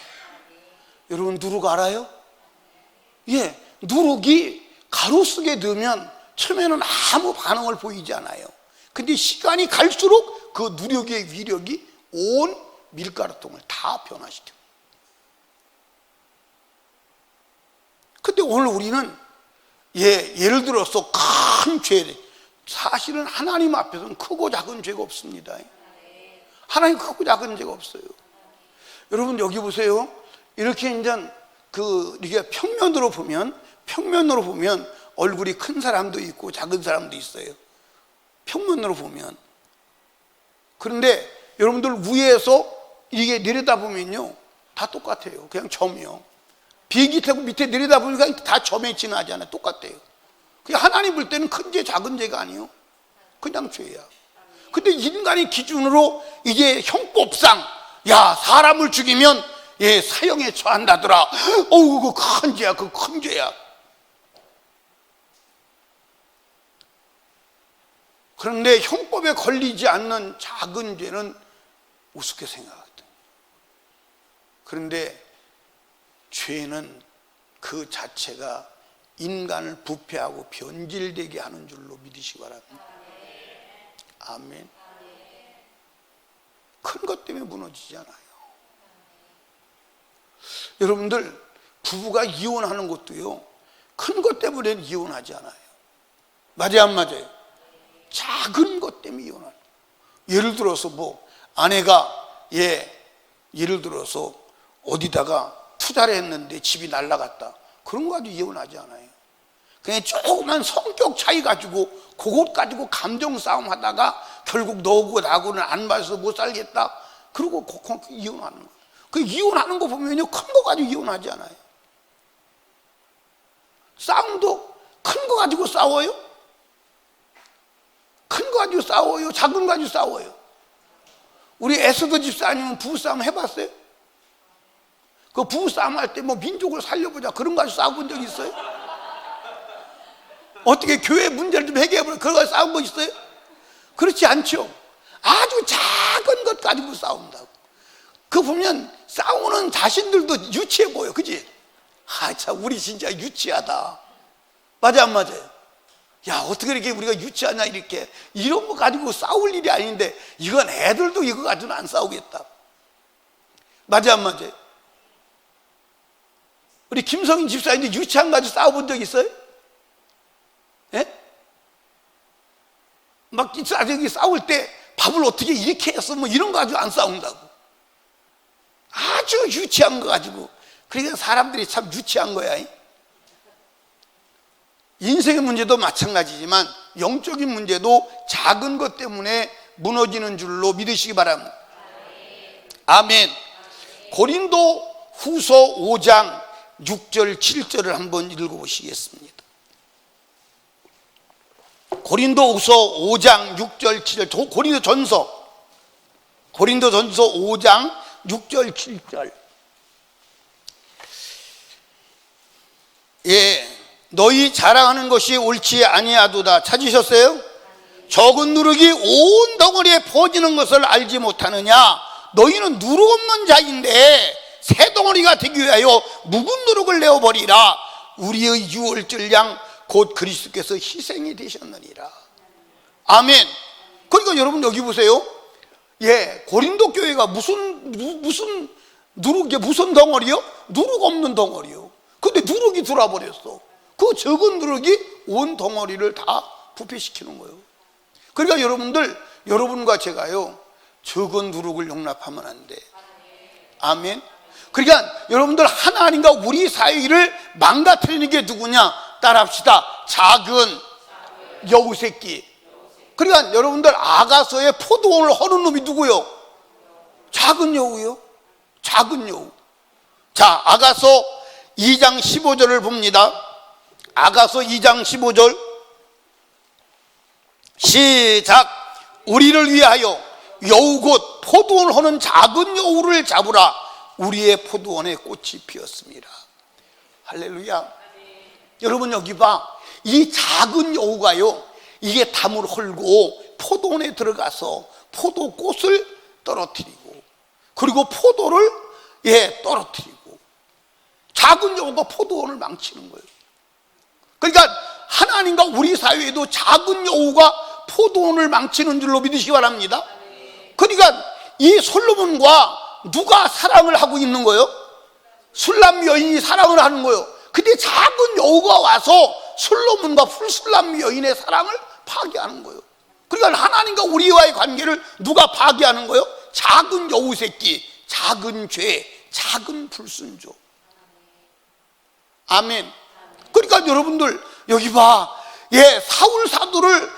여러분, 누룩 알아요? 누룩이 가루 속에 넣으면 처음에는 아무 반응을 보이지 않아요. 근데 시간이 갈수록 그 누룩의 위력이 온 밀가루통을 다 변화시켜요. 근데 오늘 우리는 예를 들어서 큰 죄, 사실은 하나님 앞에서는 크고 작은 죄가 없습니다. 하나님 크고 작은 죄가 없어요. 여러분, 여기 보세요. 이렇게 이제 이게 평면으로 보면 얼굴이 큰 사람도 있고 작은 사람도 있어요. 평면으로 보면. 그런데 여러분들 위에서 이게 내려다보면요, 다 똑같아요. 그냥 점이요. 비행기 타고 밑에 내려다보니까 다 점에 지나잖아요. 똑같아요. 그냥 하나님 볼 때는 큰 죄, 작은 죄가 아니에요. 그냥 죄야. 근데 인간의 기준으로 이게 형법상, 야, 사람을 죽이면 사형에 처한다더라. 그거 큰 죄야. 그거 큰 죄야. 그런데 형법에 걸리지 않는 작은 죄는 우습게 생각하거든요. 그런데 죄는 그 자체가 인간을 부패하고 변질되게 하는 줄로 믿으시기 바랍니다. 아멘. 큰 것 때문에 무너지지 않아요. 여러분들, 부부가 이혼하는 것도요, 큰 것 때문에 이혼하지 않아요. 맞아요, 안 맞아요? 작은 것 때문에 이혼하는 거예요. 예를 들어서 아내가 예를 들어서 어디다가 투자를 했는데 집이 날라갔다. 그런 거 가지고 이혼하지 않아요. 그냥 조그만 성격 차이 가지고 그것 가지고 감정 싸움 하다가 결국 너하고 나하고는 안 맞아서 못 살겠다 그러고 이혼하는 거예요. 그 이혼하는 거 보면요, 큰 거 가지고 이혼하지 않아요. 싸움도 큰 거 가지고 싸워요? 큰 거 가지고 싸워요? 작은 거 가지고 싸워요? 우리 에스더 집사님은 부부싸움 해봤어요? 그 부부싸움 할 때 뭐 민족을 살려보자 그런 거 가지고 싸워본 적 있어요? 어떻게 교회 문제를 좀 해결해보자 그런 거 가지고 싸운 거 있어요? 그렇지 않죠. 아주 작은 것 가지고 싸운다고. 그 보면 싸우는 자신들도 유치해 보여, 그지? 아, 참 우리 진짜 유치하다. 맞아 안 맞아요? 야, 어떻게 이렇게 우리가 유치하냐, 이렇게. 이런 거 가지고 싸울 일이 아닌데 이건 애들도 이거 가지고는 안 싸우겠다. 맞아 안 맞아요? 우리 김성인 집사님도 유치한 거 가지고 싸워본 적 있어요? 예? 막 여기 싸울 때 밥을 어떻게 이렇게 했어 뭐 이런 거 가지고 안 싸운다고. 아주 유치한 거 가지고. 그러니까 사람들이 참 유치한 거야. 인생의 문제도 마찬가지지만 영적인 문제도 작은 것 때문에 무너지는 줄로 믿으시기 바랍니다. 아멘. 고린도 후서 5장 6절 7절을 한번 읽어보시겠습니다. 고린도후서 5장 6절 7절. 고린도전서 5장 6절 7절. 예, 너희 자랑하는 것이 옳지 아니하도다. 찾으셨어요? 적은 누룩이 온 덩어리에 퍼지는 것을 알지 못하느냐? 너희는 누룩 없는 자인데 새 덩어리가 되기 위하여 묵은 누룩을 내어버리라. 우리의 유월절 양 곧 그리스도께서 희생이 되셨느니라. 아멘. 그러니까 여러분 여기 보세요. 예, 고린도 교회가 무슨 누룩이 무슨 덩어리요? 누룩 없는 덩어리요. 근데 누룩이 들어와버렸어. 그 적은 누룩이 온 덩어리를 다 부패시키는 거예요. 그러니까 여러분과 제가요, 적은 누룩을 용납하면 안 돼. 아멘. 그러니까 여러분들 하나님과 우리 사이를 망가뜨리는 게 누구냐? 따라합시다. 작은 여우 새끼. 그러니까 여러분들 아가서에 포도원을 허는 놈이 누구요? 작은 여우요. 작은 여우. 자, 아가서 2장 15절을 봅니다. 아가서 2장 15절 시작. 우리를 위하여 여우 곧 포도원을 허는 작은 여우를 잡으라. 우리의 포도원에 꽃이 피었습니다. 할렐루야. 여러분 여기 봐. 이 작은 여우가요, 이게 담을 헐고 포도원에 들어가서 포도꽃을 떨어뜨리고 그리고 포도를 떨어뜨리고 작은 여우가 포도원을 망치는 거예요. 그러니까 하나님과 우리 사회에도 작은 여우가 포도원을 망치는 줄로 믿으시기 바랍니다. 그러니까 이 솔로몬과 누가 사랑을 하고 있는 거예요? 술람 여인이 사랑을 하는 거예요. 근데 작은 여우가 와서 솔로몬과 풀술람 여인의 사랑을 파괴하는 거예요. 그러니까 하나님과 우리와의 관계를 누가 파괴하는 거예요? 작은 여우 새끼, 작은 죄, 작은 불순종. 아멘. 그러니까 여러분들 여기 봐. 예, 사울을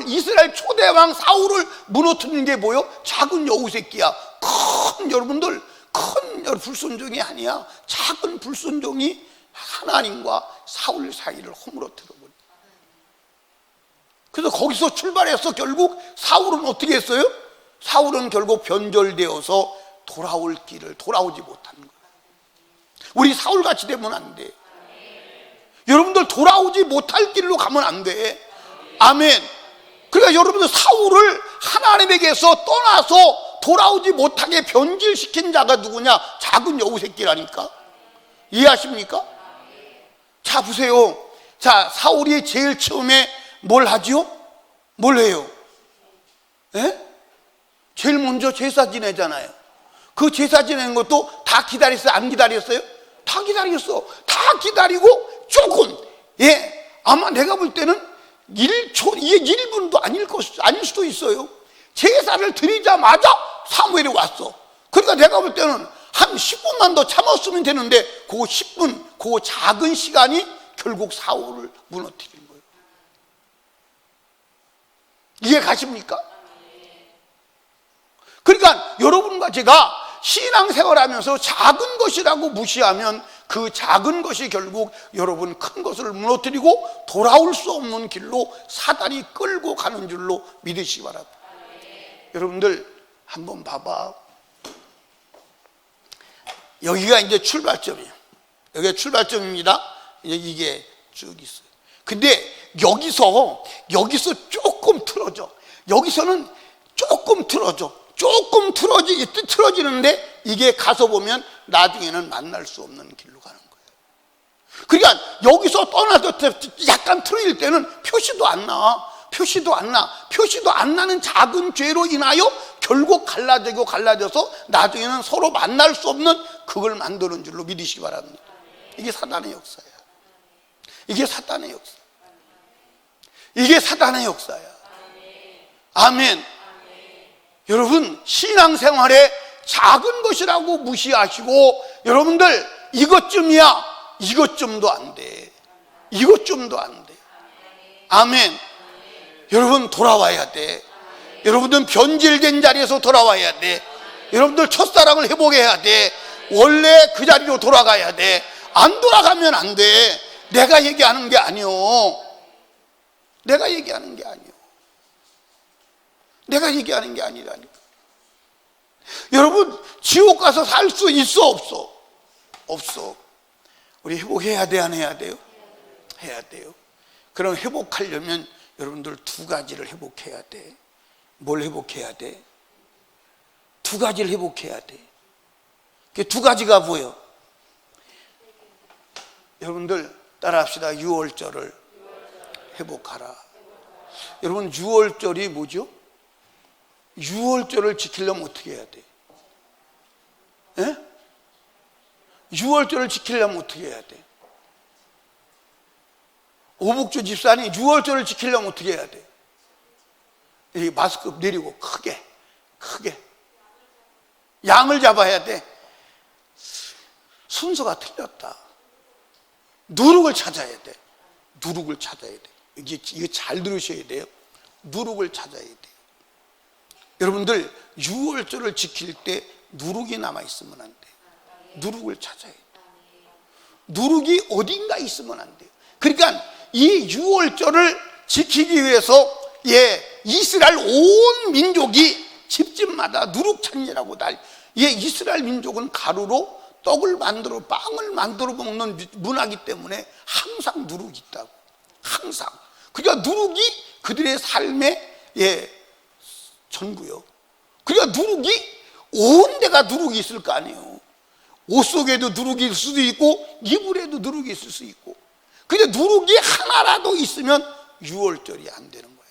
이스라엘 초대왕 사울을 무너뜨리는 게 뭐예요? 작은 여우 새끼야. 여러분들 큰 불순종이 아니야. 작은 불순종이 하나님과 사울 사이를 허물어뜨려 버려. 그래서 거기서 출발해서 결국 사울은 어떻게 했어요? 사울은 결국 변절되어서 돌아올 길을 돌아오지 못한 거예요. 우리 사울같이 되면 안 돼. 여러분들 돌아오지 못할 길로 가면 안 돼. 아멘. 그러니까 여러분들 사울을 하나님에게서 떠나서 돌아오지 못하게 변질시킨 자가 누구냐? 작은 여우 새끼라니까. 이해하십니까? 자, 보세요. 자, 사울이 제일 처음에 뭘 하죠? 뭘 해요? 예? 제일 먼저 제사 지내잖아요. 그 제사 지내는 것도 다 기다렸어요? 안 기다렸어요? 다 기다렸어. 다 기다리고 조금, 아마 내가 볼 때는 1분도 아닐 수도 있어요. 제사를 드리자마자 사무엘이 왔어. 그러니까 내가 볼 때는 한 10분만 더 참았으면 되는데 그 10분, 그 작은 시간이 결국 사울을 무너뜨린 거예요. 이해 가십니까? 그러니까 여러분과 제가 신앙생활하면서 작은 것이라고 무시하면 그 작은 것이 결국 여러분 큰 것을 무너뜨리고 돌아올 수 없는 길로 사단이 끌고 가는 줄로 믿으시기 바랍니다. 여러분들 한번 봐봐. 여기가 이제 출발점이에요. 여기가 출발점입니다. 이게 쭉 있어요. 근데 여기서 조금 틀어져. 여기서는 조금 틀어져. 조금 틀어지는데 이게 가서 보면 나중에는 만날 수 없는 길로 가는 거예요. 그러니까 여기서 떠나서 약간 틀어질 때는 표시도 안 나. 표시도 안 나는 작은 죄로 인하여 결국 갈라져서 나중에는 서로 만날 수 없는 그걸 만드는 줄로 믿으시기 바랍니다. 이게 사단의 역사야. 이게 사단의 역사. 이게 사단의 역사야. 아멘. 여러분, 신앙생활에 작은 것이라고 무시하시고 여러분들 이것쯤이야, 이것쯤도 안 돼. 이것쯤도 안 돼. 아멘. 여러분 돌아와야 돼. 여러분들 변질된 자리에서 돌아와야 돼. 여러분들 첫사랑을 회복해야 돼. 원래 그 자리로 돌아가야 돼. 안 돌아가면 안 돼. 내가 얘기하는 게 아니요. 내가 얘기하는 게 아니요. 내가 얘기하는 게 아니라니까. 여러분 지옥 가서 살 수 있어 없어? 없어. 우리 회복해야 돼, 안 해야 돼요? 해야 돼요. 그럼 회복하려면 여러분들 두 가지를 회복해야 돼. 뭘 회복해야 돼? 두 가지를 회복해야 돼. 그 두 가지가 뭐예요? 여러분들 따라합시다. 유월절을 회복하라. 여러분 유월절이 뭐죠? 유월절을 지키려면 어떻게 해야 돼? 예? 유월절을 지키려면 어떻게 해야 돼? 오복주 집사님 유월절을 지키려면 어떻게 해야 돼? 이 마스크 내리고 크게 양을 잡아야 돼. 순서가 틀렸다. 누룩을 찾아야 돼. 누룩을 찾아야 돼. 이게 잘 들으셔야 돼요. 누룩을 찾아야 돼. 여러분들 유월절을 지킬 때 누룩이 남아있으면 안 돼. 누룩을 찾아야 돼. 누룩이 어딘가 있으면 안 돼요. 그러니까 이 유월절을 지키기 위해서 이스라엘 온 민족이 집집마다 누룩찬이라고 이스라엘 민족은 가루로 떡을 만들어 빵을 만들어 먹는 문화이기 때문에 항상 누룩이 있다고. 항상. 그러니까 누룩이 그들의 삶의 전부요. 그러니까 누룩이 온 데가 누룩이 있을 거 아니에요. 옷 속에도 누룩이 있을 수도 있고 이불에도 누룩이 있을 수 있고. 근데 누룩이 하나라도 있으면 유월절이 안 되는 거야.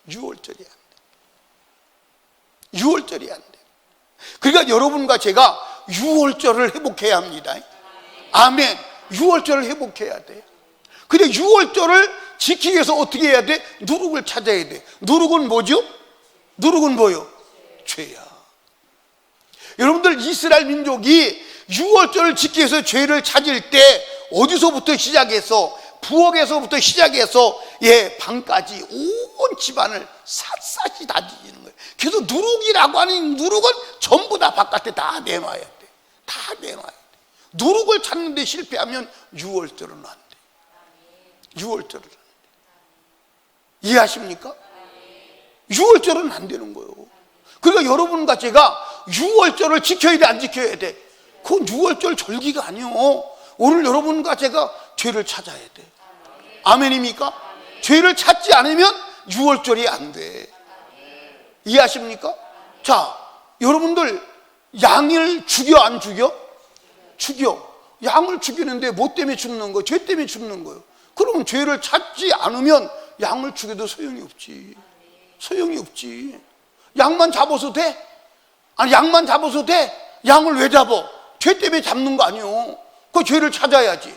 유월절이 안 돼. 유월절이 안 돼. 그러니까 여러분과 제가 유월절을 회복해야 합니다. 아멘. 유월절을 회복해야 돼. 근데 유월절을 지키기 위해서 어떻게 해야 돼? 누룩을 찾아야 돼. 누룩은 뭐죠? 누룩은 뭐요? 죄야. 여러분들 이스라엘 민족이 유월절을 지키기 위해서 죄를 찾을 때 어디서부터 시작해서 부엌에서부터 시작해서 방까지 온 집안을 샅샅이 다 뒤지는 거예요. 그래서 누룩이라고 하는 누룩은 전부 다 바깥에 다 내놔야 돼. 다 내놔야 돼. 누룩을 찾는 데 실패하면 유월절은 안 돼. 유월절은 안 돼. 이해하십니까? 유월절은 안 되는 거예요. 그러니까 여러분과 제가 유월절을 지켜야 돼, 안 지켜야 돼? 그건 유월절 절기가 아니요. 오늘 여러분과 제가 죄를 찾아야 돼. 아멘입니까? 죄를 찾지 않으면 유월절이 안 돼. 이해하십니까? 자, 여러분들 양을 죽여 안 죽여? 죽여. 양을 죽이는데 뭐 때문에 죽는 거예요? 죄 때문에 죽는 거예요. 그러면 죄를 찾지 않으면 양을 죽여도 소용이 없지. 소용이 없지. 양만 잡아서 돼? 아니 양만 잡아서 돼? 양을 왜 잡아? 죄 때문에 잡는 거 아니에요. 그 죄를 찾아야지.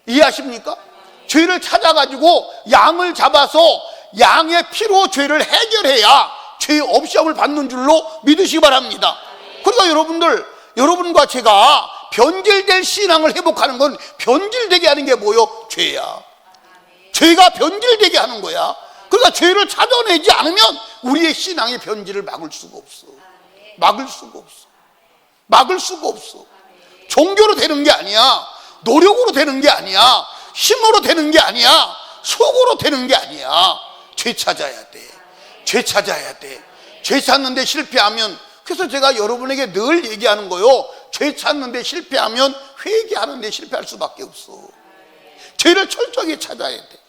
이해하십니까? 죄를 찾아가지고 양을 잡아서 양의 피로 죄를 해결해야 죄의 업시험을 받는 줄로 믿으시기 바랍니다. 그러니까 여러분들, 여러분과 제가 변질될 신앙을 회복하는 건 변질되게 하는 게 뭐요? 죄야. 죄가 변질되게 하는 거야. 그러니까 죄를 찾아내지 않으면 우리의 신앙의 변질을 막을 수가 없어. 막을 수가 없어. 막을 수가 없어. 종교로 되는 게 아니야. 노력으로 되는 게 아니야. 힘으로 되는 게 아니야. 속으로 되는 게 아니야. 죄 찾아야 돼. 죄 찾아야 돼. 죄 찾는데 실패하면, 그래서 제가 여러분에게 늘 얘기하는 거요, 죄 찾는데 실패하면 회개하는데 실패할 수밖에 없어. 죄를 철저하게 찾아야 돼.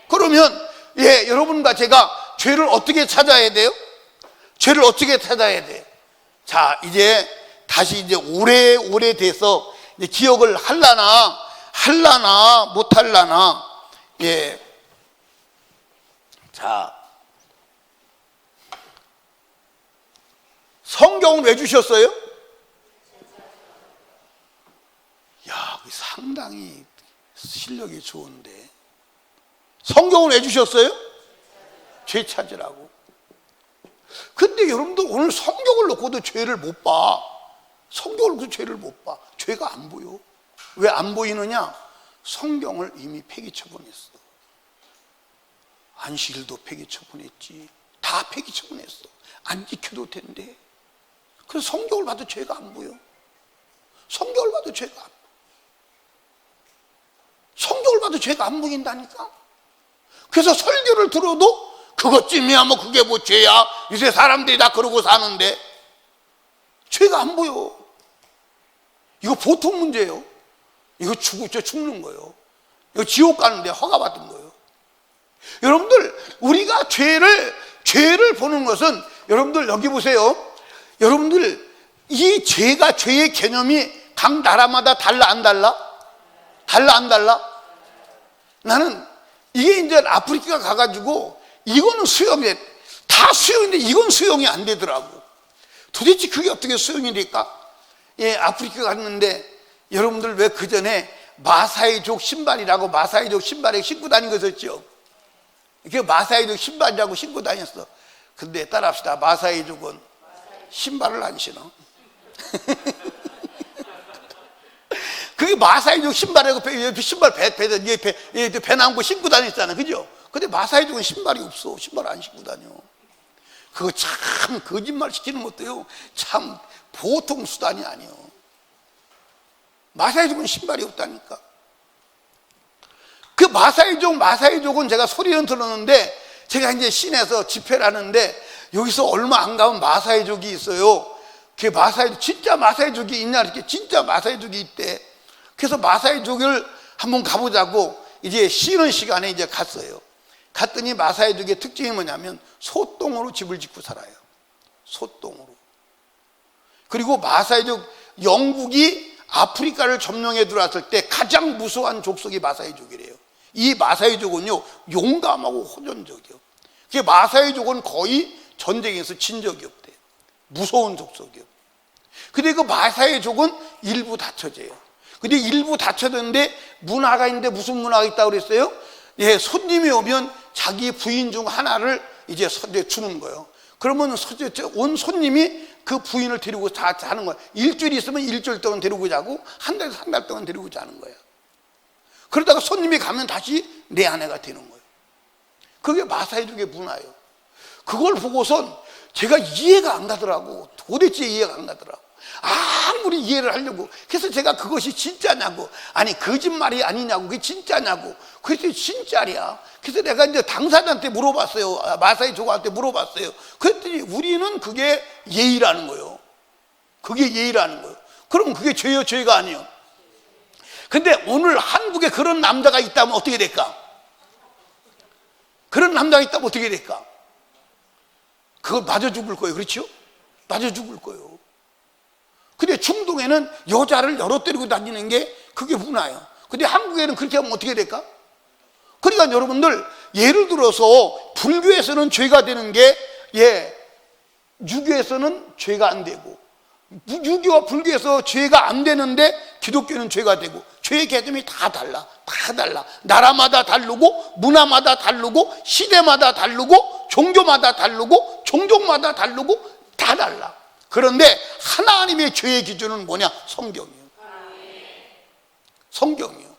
그러면 여러분과 제가 죄를 어떻게 찾아야 돼요? 죄를 어떻게 찾아야 돼? 자, 이제 다시 이제 오래돼서 이제 기억을 할라나 못할라나. 자, 성경은 왜 주셨어요? 야, 상당히 실력이 좋은데. 성경은 왜 주셨어요? 죄 찾으라고. 근데 여러분들 오늘 성경을 놓고도 죄를 못 봐. 성경을 놓고 죄를 못 봐. 죄가 안 보여. 왜 안 보이느냐? 성경을 이미 폐기 처분했어. 안식일도 폐기 처분했지. 다 폐기 처분했어. 안 지켜도 된대. 그래서 성경을 봐도 죄가 안 보여. 성경을 봐도 죄가 안 보여. 성경을 봐도 죄가 안 보인다니까. 그래서 설교를 들어도 그것쯤이야 뭐 그게 뭐 죄야. 요새 사람들이 다 그러고 사는데 죄가 안 보여. 이거 보통 문제예요. 이거 죽는 거예요. 이거 지옥 가는데 허가받은 거예요. 여러분들, 우리가 죄를 보는 것은, 여러분들 여기 보세요. 여러분들, 이 죄가, 죄의 개념이 각 나라마다 달라 안 달라? 달라 안 달라? 나는 이게 이제 아프리카 가가지고 이거는 수용이 다 수용인데 이건 수용이 안 되더라고. 도대체 그게 어떻게 수용이 될까? 아프리카 갔는데 여러분들 왜 그 전에 마사이족 신발이라고, 마사이족 신발에 신고 다닌 거 있었죠? 이게 마사이족 신발이라고 신고 다녔어. 근데 따라합시다. 마사이족은 신발을 안 신어. 그게 마사이족 신발이라고 신발 배 나온 거 신고 다녔잖아. 그죠? 근데 마사이족은 신발이 없어. 신발 안 신고 다녀. 그거 참 거짓말 시키는 것도요, 참 보통 수단이 아니요. 마사이족은 신발이 없다니까. 그 마사이족은 제가 소리는 들었는데, 제가 이제 시내에서 집회를 하는데 여기서 얼마 안 가면 마사이족이 있어요. 그 마사이족, 진짜 마사이족이 있냐 이렇게, 진짜 마사이족이 있대. 그래서 마사이족을 한번 가보자고 이제 쉬는 시간에 이제 갔어요. 갔더니 마사이족의 특징이 뭐냐면 소똥으로 집을 짓고 살아요. 소똥으로. 그리고 마사이족, 영국이 아프리카를 점령해 들어왔을 때 가장 무서워한 족속이 마사이족이래요. 이 마사이족은요, 용감하고 호전적이요. 그 마사이족은 거의 전쟁에서 진 적이 없대요. 무서운 족속이요. 근데 그 마사이족은 일부 다쳐져요. 근데 일부 다쳐졌는데 문화가 있는데 무슨 문화가 있다고 그랬어요? 손님이 오면 자기 부인 중 하나를 이제 주는 거예요. 그러면 온 손님이 그 부인을 데리고 자는 거야. 일주일 있으면 일주일 동안 데리고 자고, 한 달 동안 데리고 자는 거야. 그러다가 손님이 가면 다시 내 아내가 되는 거예요. 그게 마사이족의 문화예요. 그걸 보고선 제가 이해가 안 가더라고. 도대체 이해가 안 가더라고. 아무리 이해를 하려고. 그래서 제가 그것이 진짜냐고, 아니 거짓말이 아니냐고, 그게 진짜냐고. 그래서 진짜야. 그래서 내가 이제 당사자한테 물어봤어요. 마사이족한테 물어봤어요. 그랬더니 우리는 그게 예의라는 거예요. 그게 예의라는 거예요. 그럼 그게 죄요, 죄가 아니에요? 근데 오늘 한국에 그런 남자가 있다면 어떻게 될까? 그런 남자가 있다면 어떻게 될까? 그거 맞아 죽을 거예요. 그렇죠? 맞아 죽을 거예요. 근데 중동에는 여자를 여러 데리고 다니는 게 그게 문화예요. 근데 한국에는 그렇게 하면 어떻게 될까? 그러니까 여러분들, 예를 들어서 불교에서는 죄가 되는 게, 유교에서는 죄가 안 되고, 유교와 불교에서 죄가 안 되는데 기독교는 죄가 되고, 죄의 개념이 다 달라. 다 달라. 나라마다 다르고, 문화마다 다르고, 시대마다 다르고, 종교마다 다르고, 종족마다 다르고, 다 달라. 그런데 하나님의 죄의 기준은 뭐냐? 성경이에요. 성경이요.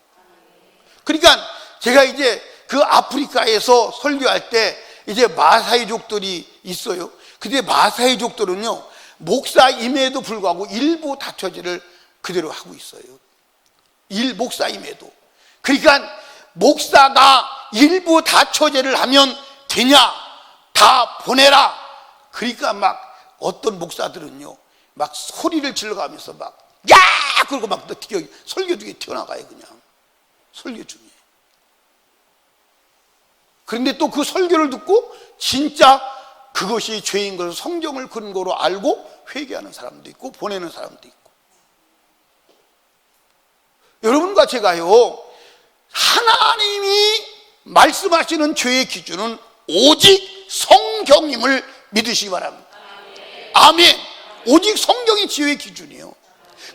그러니까 제가 이제 그 아프리카에서 설교할 때 이제 마사이족들이 있어요. 근데 마사이족들은요, 목사임에도 불구하고 일부 다처제를 그대로 하고 있어요. 목사임에도. 그러니까 목사가 일부 다처제를 하면 되냐, 다 보내라. 그러니까 막 어떤 목사들은요, 막 소리를 질러가면서 막 야! 그러고 막 설교 중에 튀어나가요. 그냥 설교 중에. 그런데 또 그 설교를 듣고 진짜 그것이 죄인 것을 성경을 근거로 알고 회개하는 사람도 있고 보내는 사람도 있고. 여러분과 제가요, 하나님이 말씀하시는 죄의 기준은 오직 성경임을 믿으시기 바랍니다. 아멘. 오직 성경이 죄의 기준이에요.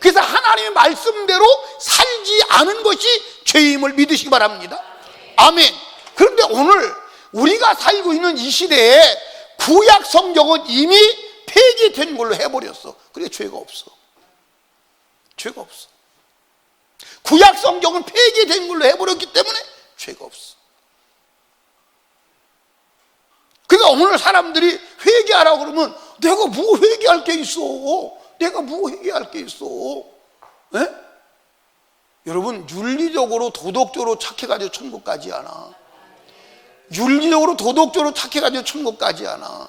그래서 하나님의 말씀대로 살지 않은 것이 죄임을 믿으시기 바랍니다. 아멘. 그런데 오늘 우리가 살고 있는 이 시대에 구약 성경은 이미 폐기된 걸로 해버렸어. 그래 죄가 없어. 죄가 없어. 구약 성경은 폐기된 걸로 해버렸기 때문에 죄가 없어. 그러니까 오늘 사람들이 회개하라고 그러면 내가 뭐 회개할 게 있어? 내가 뭐 회개할 게 있어? 에? 여러분, 윤리적으로 도덕적으로 착해가지고 천국 가지 않아. 윤리적으로 도덕적으로 착해가지고 천국 가지 않아.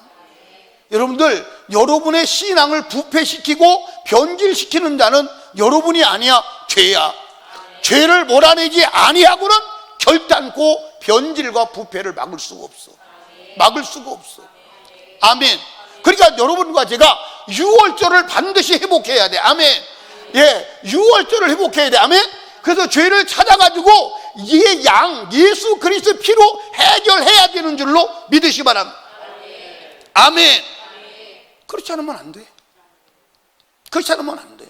여러분들, 여러분의 신앙을 부패시키고 변질시키는 자는 여러분이 아니야, 죄야. 죄를 몰아내지 아니하고는 결단코 변질과 부패를 막을 수가 없어. 막을 수가 없어. 아멘. 그러니까 여러분과 제가 유월절을 반드시 회복해야 돼. 아멘. 예, 유월절을 회복해야 돼. 아멘. 그래서 죄를 찾아가지고 이게 예수 그리스도 피로 해결해야 되는 줄로 믿으시기 바랍니다. 아멘. 그렇지 않으면 안 돼. 그렇지 않으면 안 돼.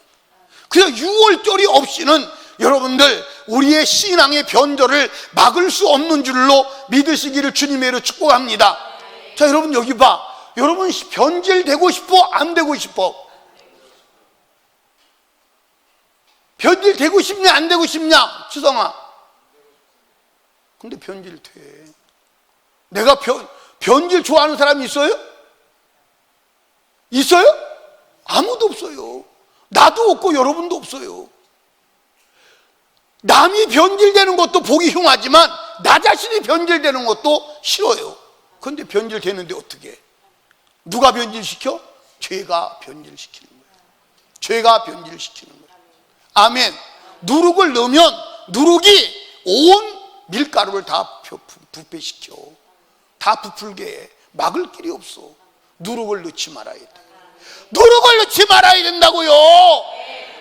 그래서 유월절이 없이는 여러분들 우리의 신앙의 변절을 막을 수 없는 줄로 믿으시기를 주님의 이름으로 축복합니다. 자, 여러분 여기 봐. 여러분 변질되고 싶어? 안 되고 싶어? 변질되고 싶냐 안 되고 싶냐? 추성아. 근데 변질돼. 내가 변질 좋아하는 사람이 있어요? 있어요? 아무도 없어요. 나도 없고 여러분도 없어요. 남이 변질되는 것도 보기 흉하지만 나 자신이 변질되는 것도 싫어요. 그런데 변질되는데 어떻게 해? 누가 변질시켜? 죄가 변질시키는 거예요. 죄가 변질시키는 거예요. 아멘. 누룩을 넣으면 누룩이 온 밀가루를 다 부패시켜. 다 부풀게 해. 막을 길이 없어. 누룩을 넣지 말아야 돼. 누룩을 넣지 말아야 된다고요.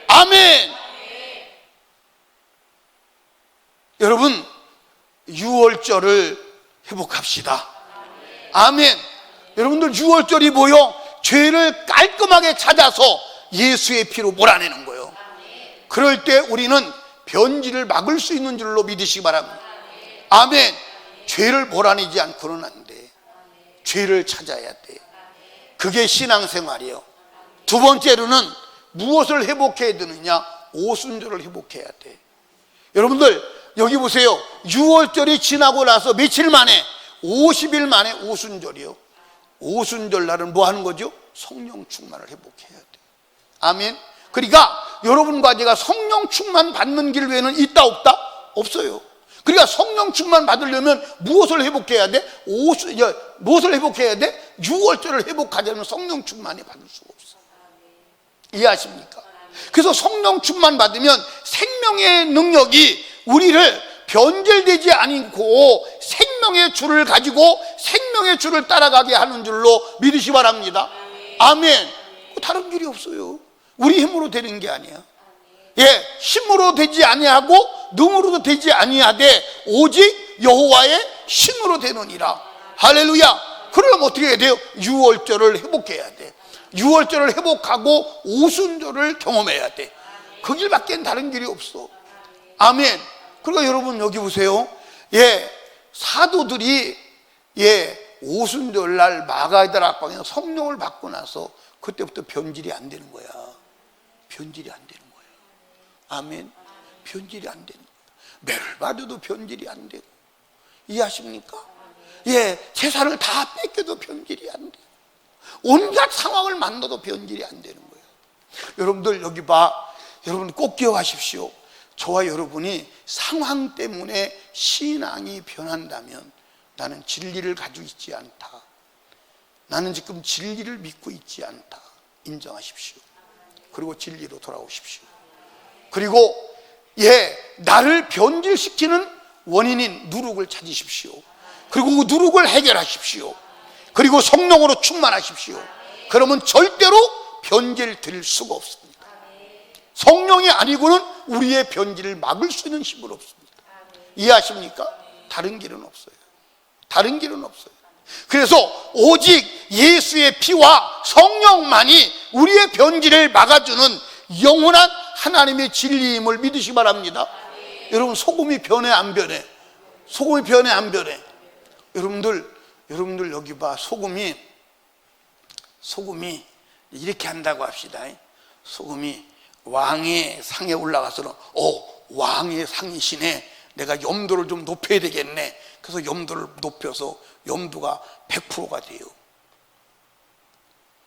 아멘. 여러분, 유월절을 회복합시다. 아멘. 여러분들 유월절이 뭐요? 죄를 깔끔하게 찾아서 예수의 피로 몰아내는 거예요. 그럴 때 우리는 변질을 막을 수 있는 줄로 믿으시기 바랍니다. 아멘. 죄를 몰아내지 않고는 안 돼. 죄를 찾아야 돼. 그게 신앙생활이에요. 두 번째로는 무엇을 회복해야 되느냐? 오순절을 회복해야 돼. 여러분들 여기 보세요. 6월절이 지나고 나서 며칠 만에 50일 만에 오순절이요. 오순절 날은 뭐 하는 거죠? 성령 충만을 회복해야 돼. 아멘. 그러니까 여러분과 제가 성령 충만 받는 길 외에는 있다 없다? 없어요. 그러니까 성령 충만 받으려면 무엇을 회복해야 돼? 무엇을 회복해야 돼? 6월절을 회복하려면 성령 충만이 받을 수가 없어. 이해하십니까? 그래서 성령 충만 받으면 생명의 능력이 우리를 변질되지 않고 생명의 줄을 가지고 생명의 줄을 따라가게 하는 줄로 믿으시 바랍니다. 아멘. 다른 길이 없어요. 우리 힘으로 되는 게 아니야. 예, 힘으로 되지 아니하고 능으로도 되지 아니하되 오직 여호와의 힘으로 되느니라. 할렐루야. 그러면 어떻게 해야 돼요? 유월절을 회복해야 돼. 유월절을 회복하고 오순절을 경험해야 돼. 그 길밖엔 다른 길이 없어. 아멘. 그러니까 여러분 여기 보세요. 예, 사도들이 오순절 날 마가다 락방에서 성령을 받고 나서 그때부터 변질이 안 되는 거야. 변질이 안 되는 거야. 아멘. 변질이 안 되는 거예요. 매를 맞아도 변질이 안 되고, 이해하십니까? 예, 재산을 다 뺏겨도 변질이 안 돼요. 온갖 상황을 만나도 변질이 안 되는 거예요. 여러분들 여기 여러분 꼭 기억하십시오. 저와 여러분이 상황 때문에 신앙이 변한다면 나는 진리를 가지고 있지 않다, 나는 지금 진리를 믿고 있지 않다, 인정하십시오. 그리고 진리로 돌아오십시오. 그리고 나를 변질시키는 원인인 누룩을 찾으십시오. 그리고 그 누룩을 해결하십시오. 그리고 성령으로 충만하십시오. 그러면 절대로 변질될 수가 없습니다. 성령이 아니고는 우리의 변질을 막을 수 있는 힘은 없습니다. 이해하십니까? 다른 길은 없어요. 다른 길은 없어요. 그래서 오직 예수의 피와 성령만이 우리의 변질을 막아주는 영원한 하나님의 진리임을 믿으시기 바랍니다. 여러분, 소금이 변해 안 변해? 소금이 변해 안 변해? 여러분들 여기 소금이 이렇게 한다고 합시다. 소금이 왕의 상에 올라가서는 왕의 상이시네, 내가 염도를 좀 높여야 되겠네. 그래서 염도를 높여서 염도가 100%가 돼요.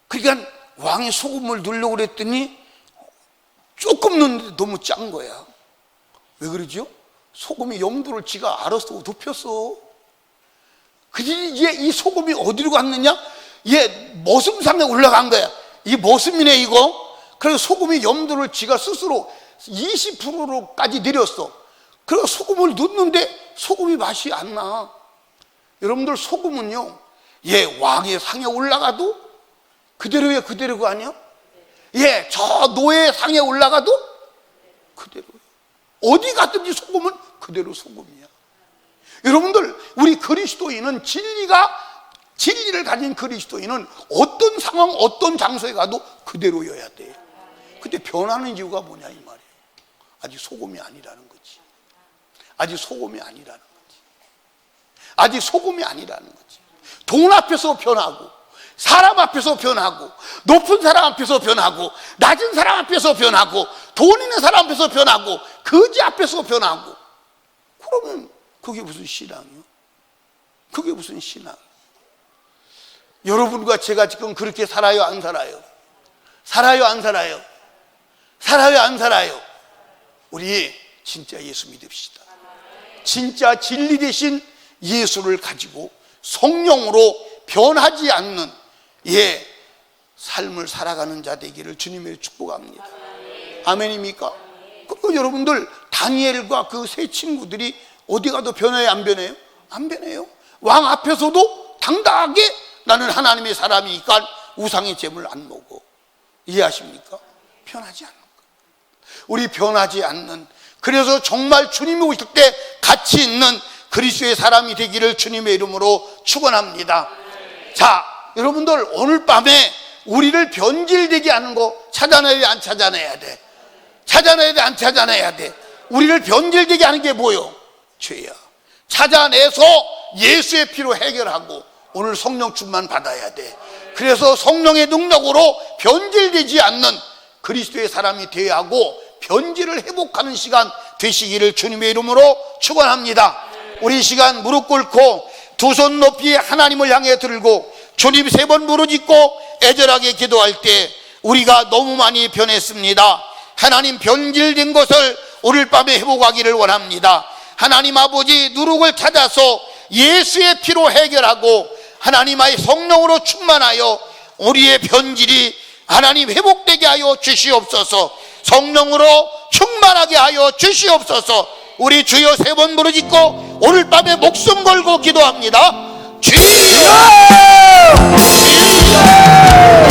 그러니까 왕이 소금을 넣으려고 그랬더니 조금 넣는데 너무 짠 거야. 왜 그러죠? 소금이 염도를 지가 알아서 높였어. 이제 이 소금이 어디로 갔느냐? 머슴상에 올라간 거야. 이 머슴이네 이거. 그래서 소금이 염도를 지가 스스로 20%로까지 내렸어. 그래서 소금을 넣는데 소금이 맛이 안 나. 여러분들, 소금은요, 왕의 상에 올라가도 그대로가 아니야? 저 노예의 상에 올라가도 그대로예요. 어디 갔든지 소금은 그대로 소금이야. 여러분들, 우리 그리스도인은 진리를 가진 그리스도인은 어떤 상황, 어떤 장소에 가도 그대로여야 돼. 근데 변하는 이유가 뭐냐 이 말이에요. 아직 소금이 아니라는 거지. 아직 소금이 아니라는 거지. 아직 소금이 아니라는 거지. 돈 앞에서 변하고, 사람 앞에서 변하고, 높은 사람 앞에서 변하고, 낮은 사람 앞에서 변하고, 돈 있는 사람 앞에서 변하고, 거지 앞에서 변하고, 그러면 그게 무슨 신앙이요? 그게 무슨 신앙이요? 여러분과 제가 지금 그렇게 살아요, 안 살아요? 살아요, 안 살아요? 살아요, 안 살아요? 우리 진짜 예수 믿읍시다. 진짜 진리 대신 예수를 가지고 성령으로 변하지 않는 삶을 살아가는 자 되기를 주님의 축복합니다. 아멘입니까? 그리고 여러분들, 다니엘과 그 세 친구들이 어디 가도 변해요, 안 변해요? 안 변해요. 왕 앞에서도 당당하게 나는 하나님의 사람이니까 우상의 제물 안 먹어. 이해하십니까? 변하지 않는 거. 우리 변하지 않는, 그래서 정말 주님이 오실 때 가치 있는 그리스도의 사람이 되기를 주님의 이름으로 축원합니다. 자, 여러분들, 오늘 밤에 우리를 변질되게 하는 거 찾아내야 돼, 안 찾아내야 돼? 찾아내야 돼, 안 찾아내야 돼? 우리를 변질되게 하는 게 뭐요? 죄야. 찾아내서 예수의 피로 해결하고 오늘 성령 충만 받아야 돼. 그래서 성령의 능력으로 변질되지 않는 그리스도의 사람이 되어야 하고 변질을 회복하는 시간 되시기를 주님의 이름으로 축원합니다. 우리 이 시간 무릎 꿇고 두 손 높이 하나님을 향해 들고 주님 3번 부르짖고 애절하게 기도할 때 우리가 너무 많이 변했습니다. 하나님, 변질된 것을 오늘 밤에 회복하기를 원합니다. 하나님 아버지, 누룩을 찾아서 예수의 피로 해결하고 하나님의 성령으로 충만하여 우리의 변질이 하나님 회복되게 하여 주시옵소서. 성령으로 충만하게 하여 주시옵소서. 우리 주여 3번 부르짖고 오늘 밤에 목숨 걸고 기도합니다. 주여! 주여!